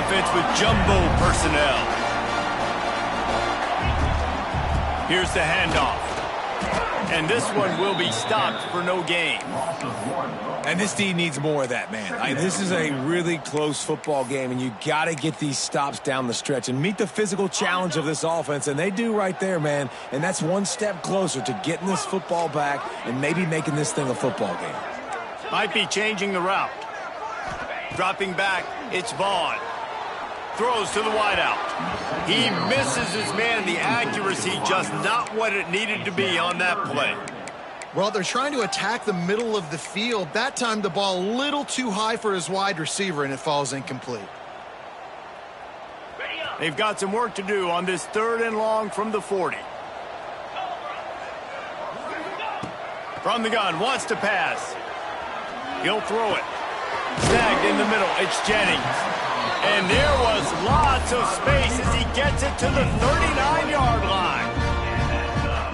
Offense with jumbo personnel. Here's the handoff. And this one will be stopped for no gain. And this D needs more of that, man. This is a really close football game, and you got to get these stops down the stretch and meet the physical challenge of this offense, and they do right there, man. And that's one step closer to getting this football back and maybe making this thing a football game. Might be changing the route. Dropping back, it's Vaughn. Throws to the wideout. He misses his man. The accuracy just not what it needed to be on that play. Well, they're trying to attack the middle of the field. That time the ball a little too high for his wide receiver, and it falls incomplete. They've got some work to do on this 3rd and long from the 40. From the gun, wants to pass. He'll throw it. Snagged in the middle, it's Jennings. And there was lots of space as he gets it to the 39-yard line.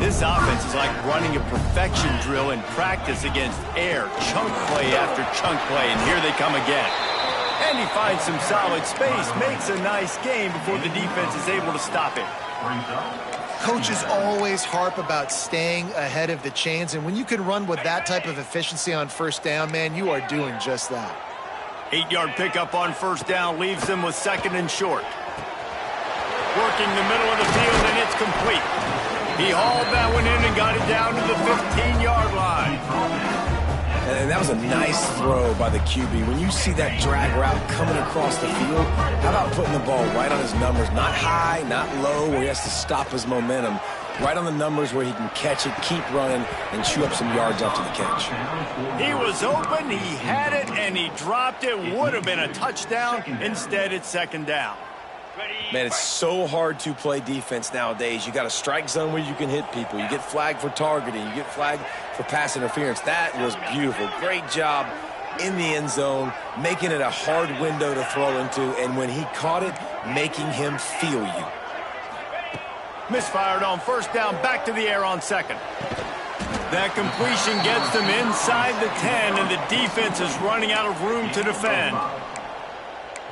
This offense is like running a perfection drill in practice against air. Chunk play after chunk play, and here they come again. And he finds some solid space, makes a nice game before the defense is able to stop it. Coaches always harp about staying ahead of the chains, and when you can run with that type of efficiency on first down, man, you are doing just that. 8-yard pickup on first down leaves them with second and short. Working the middle of the field, and it's complete. He hauled that one in and got it down to the 15-yard line. And that was a nice throw by the QB. When you see that drag route coming across the field, how about putting the ball right on his numbers? Not high, not low, where he has to stop his momentum. Right on the numbers where he can catch it, keep running, and chew up some yards after the catch. He was open, he had it, and he dropped it. Would have been a touchdown. Instead, it's second down. Man, it's so hard to play defense nowadays. You got a strike zone where you can hit people. You get flagged for targeting. You get flagged for pass interference. That was beautiful. Great job in the end zone, making it a hard window to throw into, and when he caught it, making him feel you. Misfired on first down, back to the air on second. That completion gets them inside the 10, and the defense is running out of room to defend.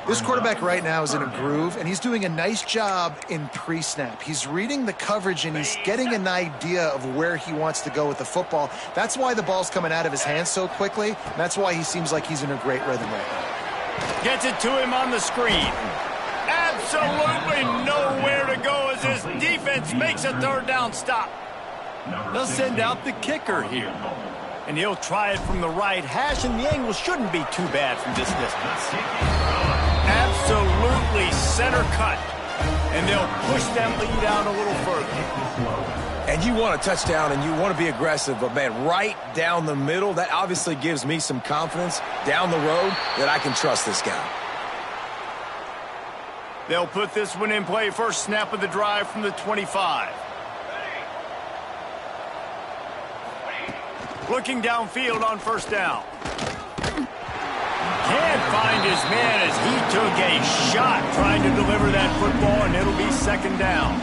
This quarterback right now is in a groove, and he's doing a nice job in pre-snap. He's reading the coverage, and he's getting an idea of where he wants to go with the football. That's why the ball's coming out of his hands so quickly. And that's why he seems like he's in a great rhythm right now. Gets it to him on the screen. Absolutely nowhere to go as his defense makes a third down stop. They'll send out the kicker here. And he'll try it from the right hash, and the angle shouldn't be too bad from this distance. Absolutely center cut. And they'll push that lead out a little further. And you want a touchdown, and you want to be aggressive, but, man, right down the middle, that obviously gives me some confidence down the road that I can trust this guy. They'll put this one in play. First snap of the drive from the 25. Looking downfield on first down. Can't find his man as he took a shot trying to deliver that football, and it'll be second down.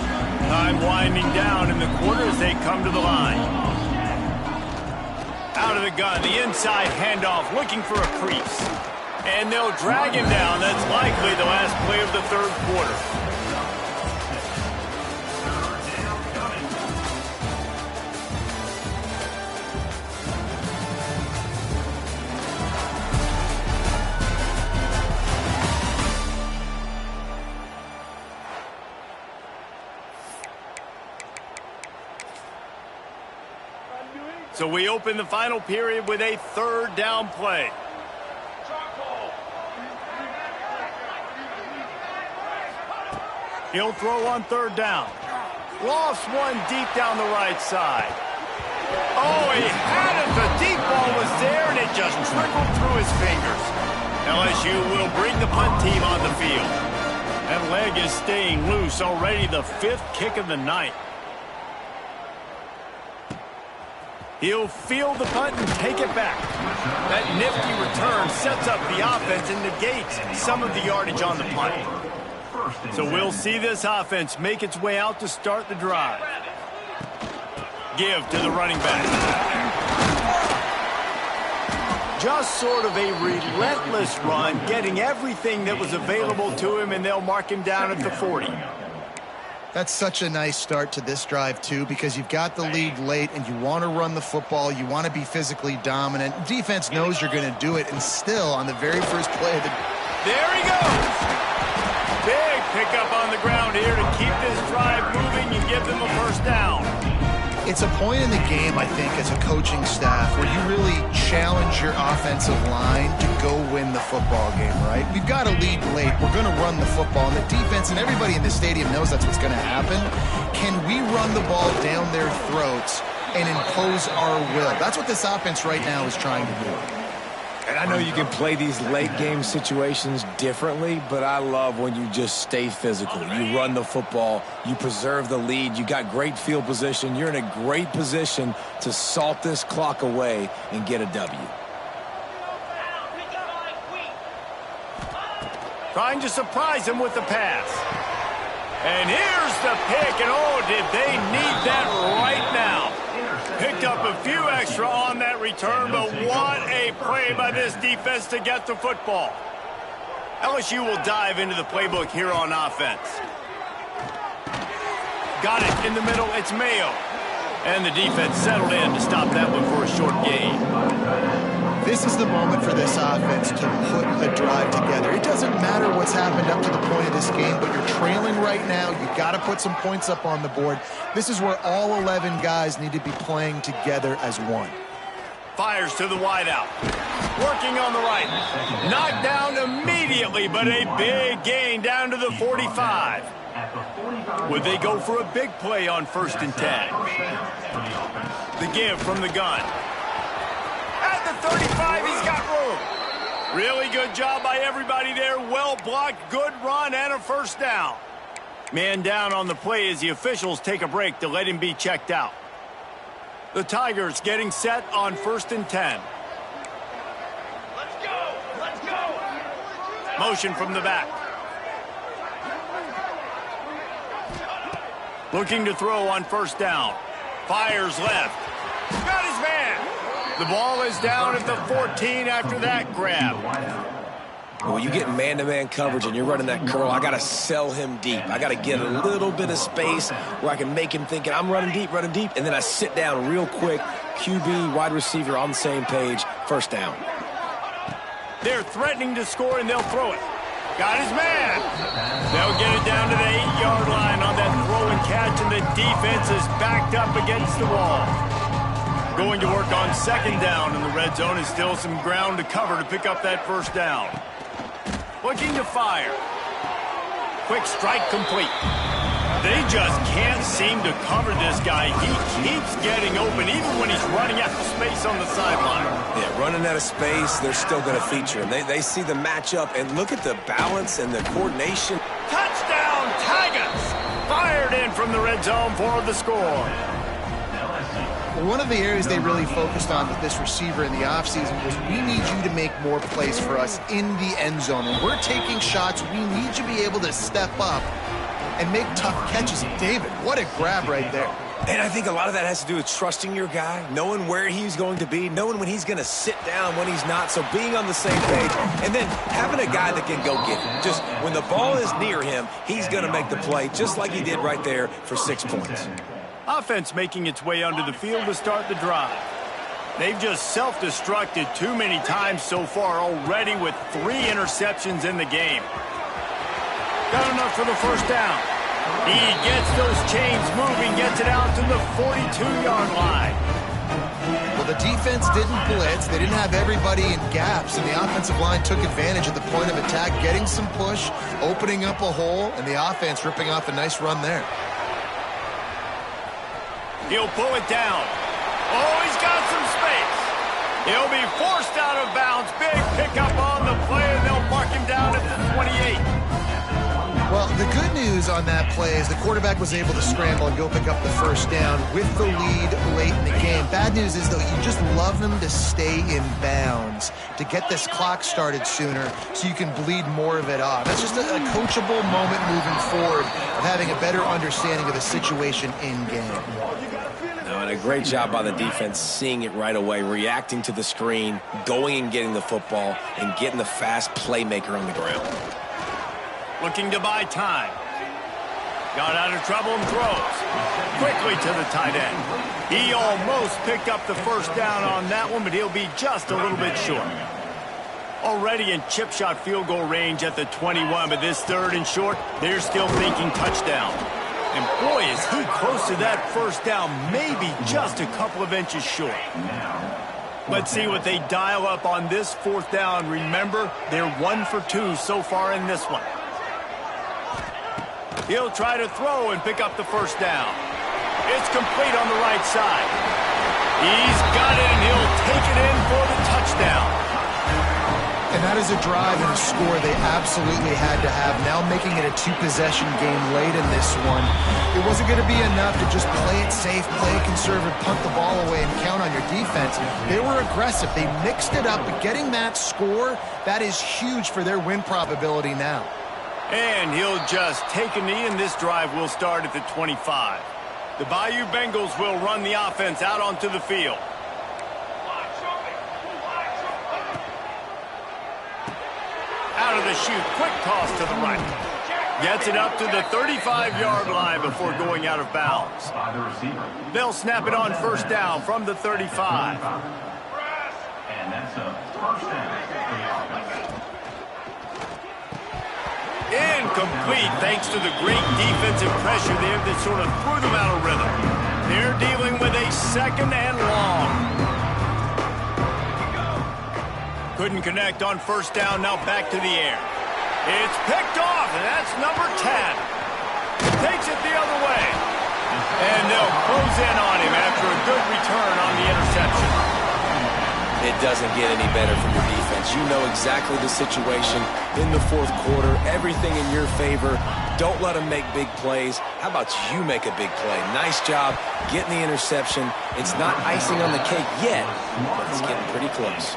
Time winding down in the quarter as they come to the line. Out of the gun, the inside handoff, looking for a crease. And they'll drag him down. That's likely the last play of the third quarter. So we open the final period with a third down play. He'll throw on third down. Lost one deep down the right side. Oh, he had it. The deep ball was there, and it just trickled through his fingers. LSU will bring the punt team on the field. That leg is staying loose, already the fifth kick of the night. He'll field the punt and take it back. That nifty return sets up the offense and negates some of the yardage on the punt. So we'll see this offense make its way out to start the drive. Give to the running back. Just sort of a relentless run, getting everything that was available to him, and they'll mark him down at the 40. That's such a nice start to this drive, too, because you've got the lead late and you want to run the football. You want to be physically dominant. Defense knows you're going to do it, and still, on the very first play of the... There he goes! Big pickup on the ground here to keep this drive moving and give them a first down. It's a point in the game, I think, as a coaching staff where you really challenge your offensive line to go win the football game, right? We've got a lead late. We're going to run the football, and the defense and everybody in the stadium knows that's what's going to happen. Can we run the ball down their throats and impose our will? That's what this offense right now is trying to do. And I know you can play these late game situations differently, but I love when you just stay physical. You run the football, you preserve the lead, you got great field position. You're in a great position to salt this clock away and get a W. Trying to surprise him with the pass. And here's the pick, and oh, did they need that right now. Picked up a few extra on that return, but what a play by this defense to get the football. LSU will dive into the playbook here on offense. Got it in the middle, it's Mayo. And the defense settled in to stop that one for a short gain. This is the moment for this offense to put a drive together. It doesn't matter what's happened up to the point of this game, but you're trailing right now. You got to put some points up on the board. This is where all 11 guys need to be playing together as one. Fires to the wideout. Working on the right. Knocked down immediately, but a big gain down to the 45. Would they go for a big play on 1st and 10? The give from the gun. At the 35, he's got room. Really good job by everybody there. Well blocked, good run, and a first down. Man down on the play as the officials take a break to let him be checked out. The Tigers getting set on 1st and 10. Let's go! Let's go! Motion from the back. Looking to throw on 1st down. Fires left. Got his man. The ball is down at the 14 after that grab. When you get man-to-man coverage and you're running that curl, I got to sell him deep. I got to get a little bit of space where I can make him think I'm running deep, and then I sit down real quick. QB, wide receiver on the same page, 1st down. They're threatening to score, and they'll throw it. Got his man. They'll get it down to the 8-yard line on that throw and catch, and the defense is backed up against the wall. Going to work on 2nd down, and the red zone is still some ground to cover to pick up that 1st down. Looking to fire. Quick strike complete. They just can't seem to cover this guy. He keeps getting open even when he's running out of space on the sideline. Yeah, running out of space, they're still going to feature him. They see the matchup, and look at the balance and the coordination. Touchdown, Tigers! Fired in from the red zone for the score. One of the areas they really focused on with this receiver in the offseason was we need you to make more plays for us in the end zone. When we're taking shots, we need you to be able to step up and make tough catches. David, what a grab right there. And I think a lot of that has to do with trusting your guy, knowing where he's going to be, knowing when he's going to sit down, when he's not. So being on the same page, and then having a guy that can go get it. Just when the ball is near him, he's going to make the play, just like he did right there for 6 points. Offense making its way onto the field to start the drive. They've just self-destructed too many times so far already with 3 interceptions in the game. Got enough for the 1st down. He gets those chains moving, gets it out to the 42-yard line. Well, the defense didn't blitz. They didn't have everybody in gaps, and the offensive line took advantage of the point of attack, getting some push, opening up a hole, and the offense ripping off a nice run there. He'll pull it down. Oh, he's got some space. He'll be forced out of bounds. Big pickup on the play, and they'll mark him down at the 28. Well, the good news on that play is the quarterback was able to scramble and go pick up the 1st down with the lead late in the game. Bad news is, though, you just love them to stay in bounds to get this clock started sooner so you can bleed more of it off. That's just a coachable moment moving forward of having a better understanding of the situation in game. And a great job by the defense seeing it right away, reacting to the screen, going and getting the football, and getting the fast playmaker on the ground. Looking to buy time. Got out of trouble and throws. Quickly to the tight end. He almost picked up the 1st down on that one, but he'll be just a little bit short. Already in chip shot field goal range at the 21, but this 3rd and short, they're still thinking touchdown. And boy, is he close to that 1st down, maybe just a couple of inches short. Let's see what they dial up on this 4th down. Remember, they're 1 for 2 so far in this one. He'll try to throw and pick up the 1st down. It's complete on the right side. He's got it, and he'll take it in for the touchdown. And that is a drive and a score they absolutely had to have. Now making it a two-possession game late in this one. It wasn't going to be enough to just play it safe, play it conservative, punt the ball away, and count on your defense. They were aggressive. They mixed it up, but getting that score, that is huge for their win probability now. And he'll just take a knee, and this drive will start at the 25. The Bayou Bengals will run the offense out onto the field. Out of the chute, quick toss to the right. Gets it up to the 35-yard line before going out of bounds. They'll snap it on first down from the 35. And that's a first down. Incomplete thanks to the great defensive pressure there that sort of threw them out of rhythm. They're dealing with a second and long. Couldn't connect on first down, now back to the air. It's picked off, and that's number 10. Takes it the other way. And they'll close in on him after a good return on the interception. It doesn't get any better from your defense. You know exactly the situation in the fourth quarter. Everything in your favor. Don't let them make big plays. How about you make a big play? Nice job getting the interception. It's not icing on the cake yet, but it's getting pretty close.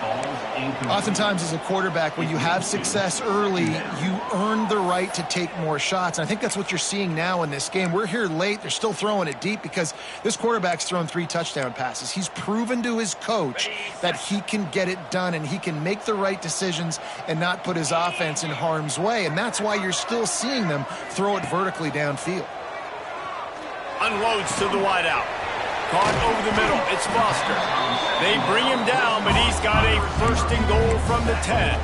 Oftentimes as a quarterback, when you have success early, you earn the right to take more shots. And I think that's what you're seeing now in this game. We're here late. They're still throwing it deep because this quarterback's thrown 3 touchdown passes. He's proven to his coach that he can get it done and he can make the right decisions and not put his offense in harm's way. And that's why you're still seeing them throw it vertically downfield. Unloads to the wideout. Caught over the middle. It's Foster. They bring him down, but he's got a first and goal from the 10.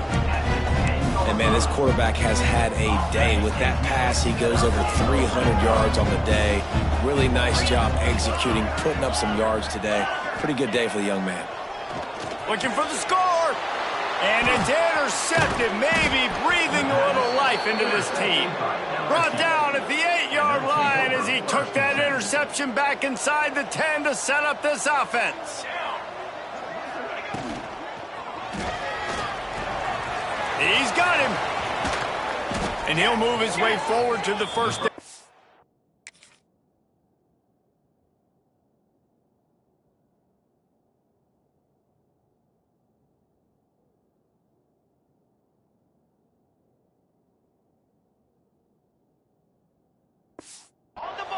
And, man, this quarterback has had a day. With that pass, he goes over 300 yards on the day. Really nice job executing, putting up some yards today. Pretty good day for the young man. Looking for the score. And it's intercepted, maybe breathing a little life into this team. Brought down at the 8-yard line as he took that interception back inside the 10 to set up this offense. He's got him. And he'll move his way forward to the first.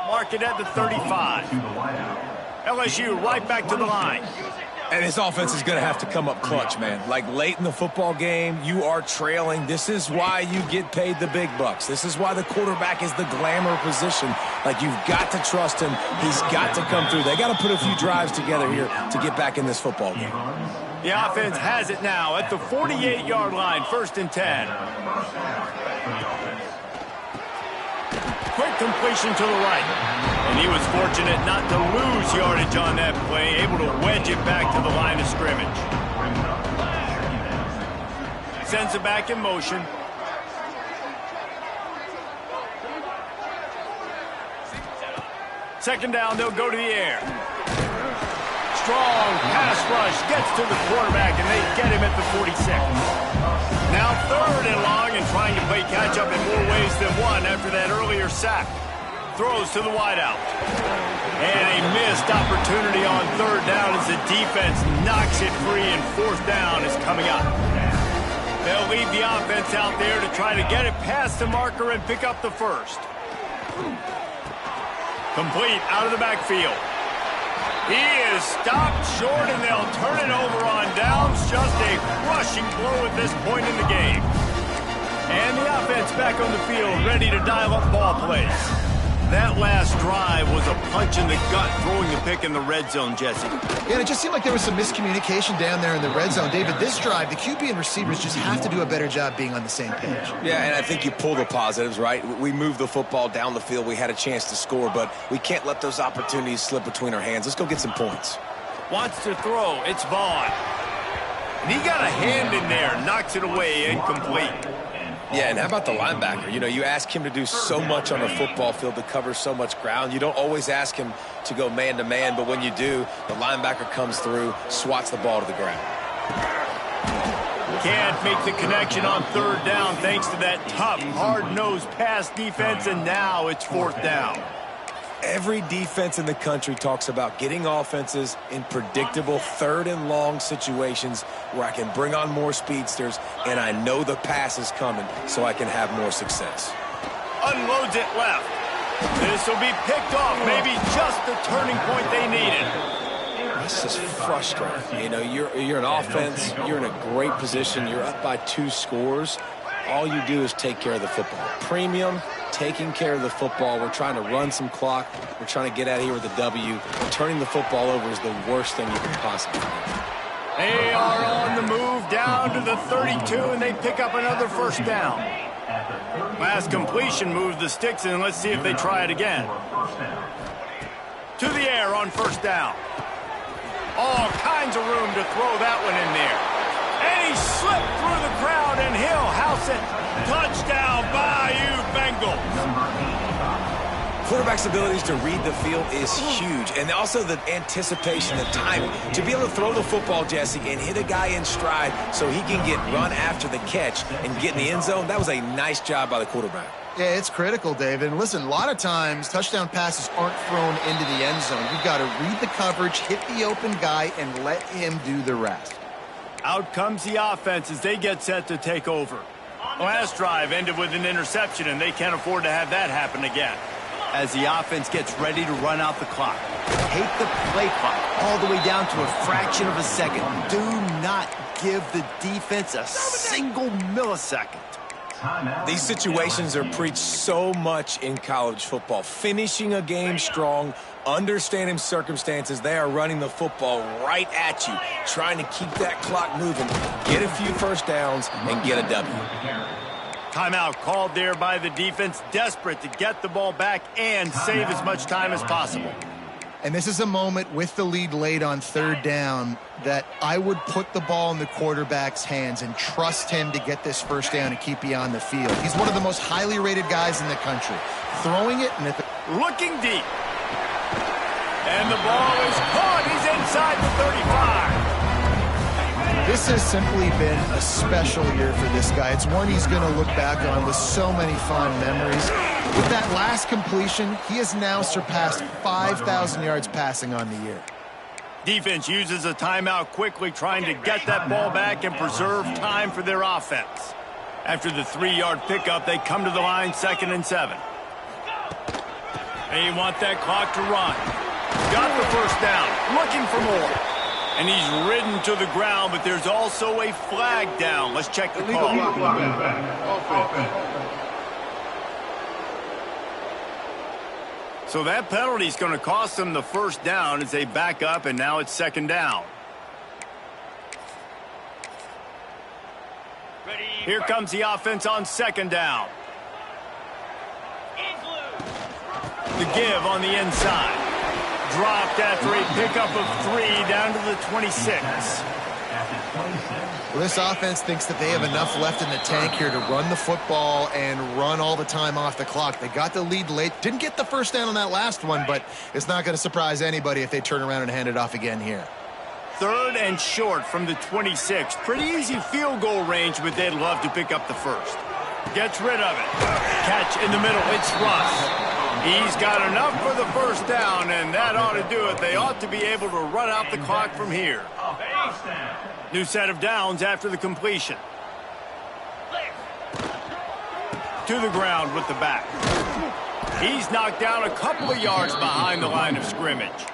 Mark it at the 35. LSU right back to the line. And this offense is going to have to come up clutch, man. Like late in the football game, you are trailing. This is why you get paid the big bucks. This is why the quarterback is the glamour position. Like, you've got to trust him. He's got to come through. They got to put a few drives together here to get back in this football game. The offense has it now at the 48-yard line, first and 10. Quick completion to the right. And he was fortunate not to lose yardage on that play, able to wedge it back to the line of scrimmage. Sends it back in motion. Second down, they'll go to the air. Strong pass rush gets to the quarterback, and they get him at the 46. Now third and long and trying to play catch-up in more ways than one after that earlier sack. Throws to the wideout. And a missed opportunity on third down as the defense knocks it free, and fourth down is coming up. They'll leave the offense out there to try to get it past the marker and pick up the first. Complete out of the backfield. He is stopped short, and they'll turn it over on downs. Just a crushing blow at this point in the game. And the offense back on the field, ready to dial up ball plays. That last drive was a punch in the gut, throwing the pick in the red zone, Jesse. Yeah, and it just seemed like there was some miscommunication down there in the red zone. David, this drive, the QB and receivers just have to do a better job being on the same page. Yeah, and I think you pull the positives, right? We moved the football down the field. We had a chance to score, but we can't let those opportunities slip between our hands. Let's go get some points. Wants to throw. It's Vaughn. And he got a hand in there, knocks it away, incomplete. Yeah, and how about the linebacker? You know, you ask him to do so much on a football field, to cover so much ground. You don't always ask him to go man-to-man, but when you do, the linebacker comes through, swats the ball to the ground. can't make the connection on third down thanks to that tough, hard-nosed pass defense, and now it's fourth down. Every defense in the country talks about getting offenses in predictable third and long situations where I can bring on more speedsters and I know the pass is coming so I can have more success. Unloads it left. This will be picked off, maybe just the turning point they needed. This is frustrating. You know, you're an offense, you're in a great position, you're up by 2 scores. All you do is take care of the football. Premium, taking care of the football. We're trying to run some clock. We're trying to get out of here with a W. Turning the football over is the worst thing you can possibly do. They are on the move down to the 32, and they pick up another first down. Last completion moved the sticks, and let's see if they try it again. To the air on first down. All kinds of room to throw that one in there. And he slipped through the crowd, and he'll house it. Touchdown, Bayou Bengals. Quarterback's abilities to read the field is huge, and also the anticipation, the timing. To be able to throw the football, Jesse, and hit a guy in stride so he can get run after the catch and get in the end zone, that was a nice job by the quarterback. Yeah, it's critical, David. And listen, a lot of times touchdown passes aren't thrown into the end zone. You've got to read the coverage, hit the open guy, and let him do the rest. Out comes the offense as they get set to take over. Last drive ended with an interception, and they can't afford to have that happen again. As the offense gets ready to run out the clock. Take the play clock all the way down to a fraction of a second. Do not give the defense a single millisecond. These situations are preached so much in college football. Finishing a game strong, understanding circumstances. They are running the football right at you, trying to keep that clock moving, get a few first downs, and get a W. Timeout called there by the defense, desperate to get the ball back and save as much time as possible. And this is a moment with the lead late on third down that I would put the ball in the quarterback's hands and trust him to get this first down and keep you on the field. He's one of the most highly rated guys in the country. Throwing it, and if it... Looking deep. And the ball is caught. He's inside the 35. This has simply been a special year for this guy. It's one he's going to look back on with so many fond memories. With that last completion, he has now surpassed 5,000 yards passing on the year. Defense uses a timeout quickly, trying to get that ball back and preserve time for their offense. After the 3-yard pickup, they come to the line, 2nd and 7. They want that clock to run. Got the first down, looking for more. And he's ridden to the ground, but there's also a flag down. Let's check the call. So that penalty is going to cost them the first down as they back up, and now it's 2nd down. Here comes the offense on 2nd down. The give on the inside. Dropped after a pickup of 3 down to the 26. Well, this offense thinks that they have enough left in the tank here to run the football and run all the time off the clock. They got the lead late. Didn't get the first down on that last one, but it's not going to surprise anybody if they turn around and hand it off again here. 3rd and short from the 26. Pretty easy field goal range, but they'd love to pick up the first. Gets rid of it. Catch in the middle. It's Russ. He's got enough for the first down, and that ought to do it. They ought to be able to run out the clock from here. New set of downs after the completion. To the ground with the back. He's knocked down a couple of yards behind the line of scrimmage.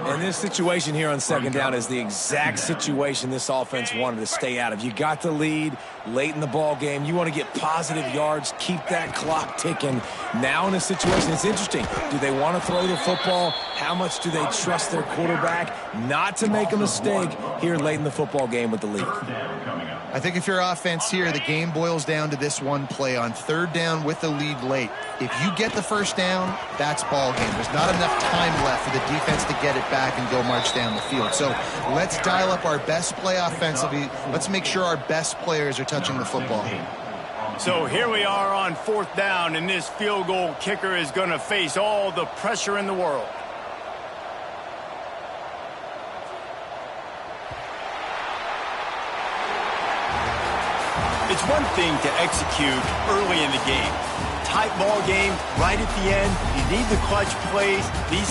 And this situation here on 2nd down is the exact situation this offense wanted to stay out of. You got the lead late in the ball game. You want to get positive yards, keep that clock ticking. Now in a situation, it's interesting. Do they want to throw the football? How much do they trust their quarterback not to make a mistake here late in the football game with the lead? I think if you're offense here, the game boils down to this one play on 3rd down with the lead late. If you get the first down, that's ball game. There's not enough time left for the defense to get it back and go march down the field. So let's dial up our best play offensively. Let's make sure our best players are touching the football. So here we are on 4th down, and this field goal kicker is going to face all the pressure in the world. It's one thing to execute early in the game. Tight ball game, right at the end, you need the clutch plays. These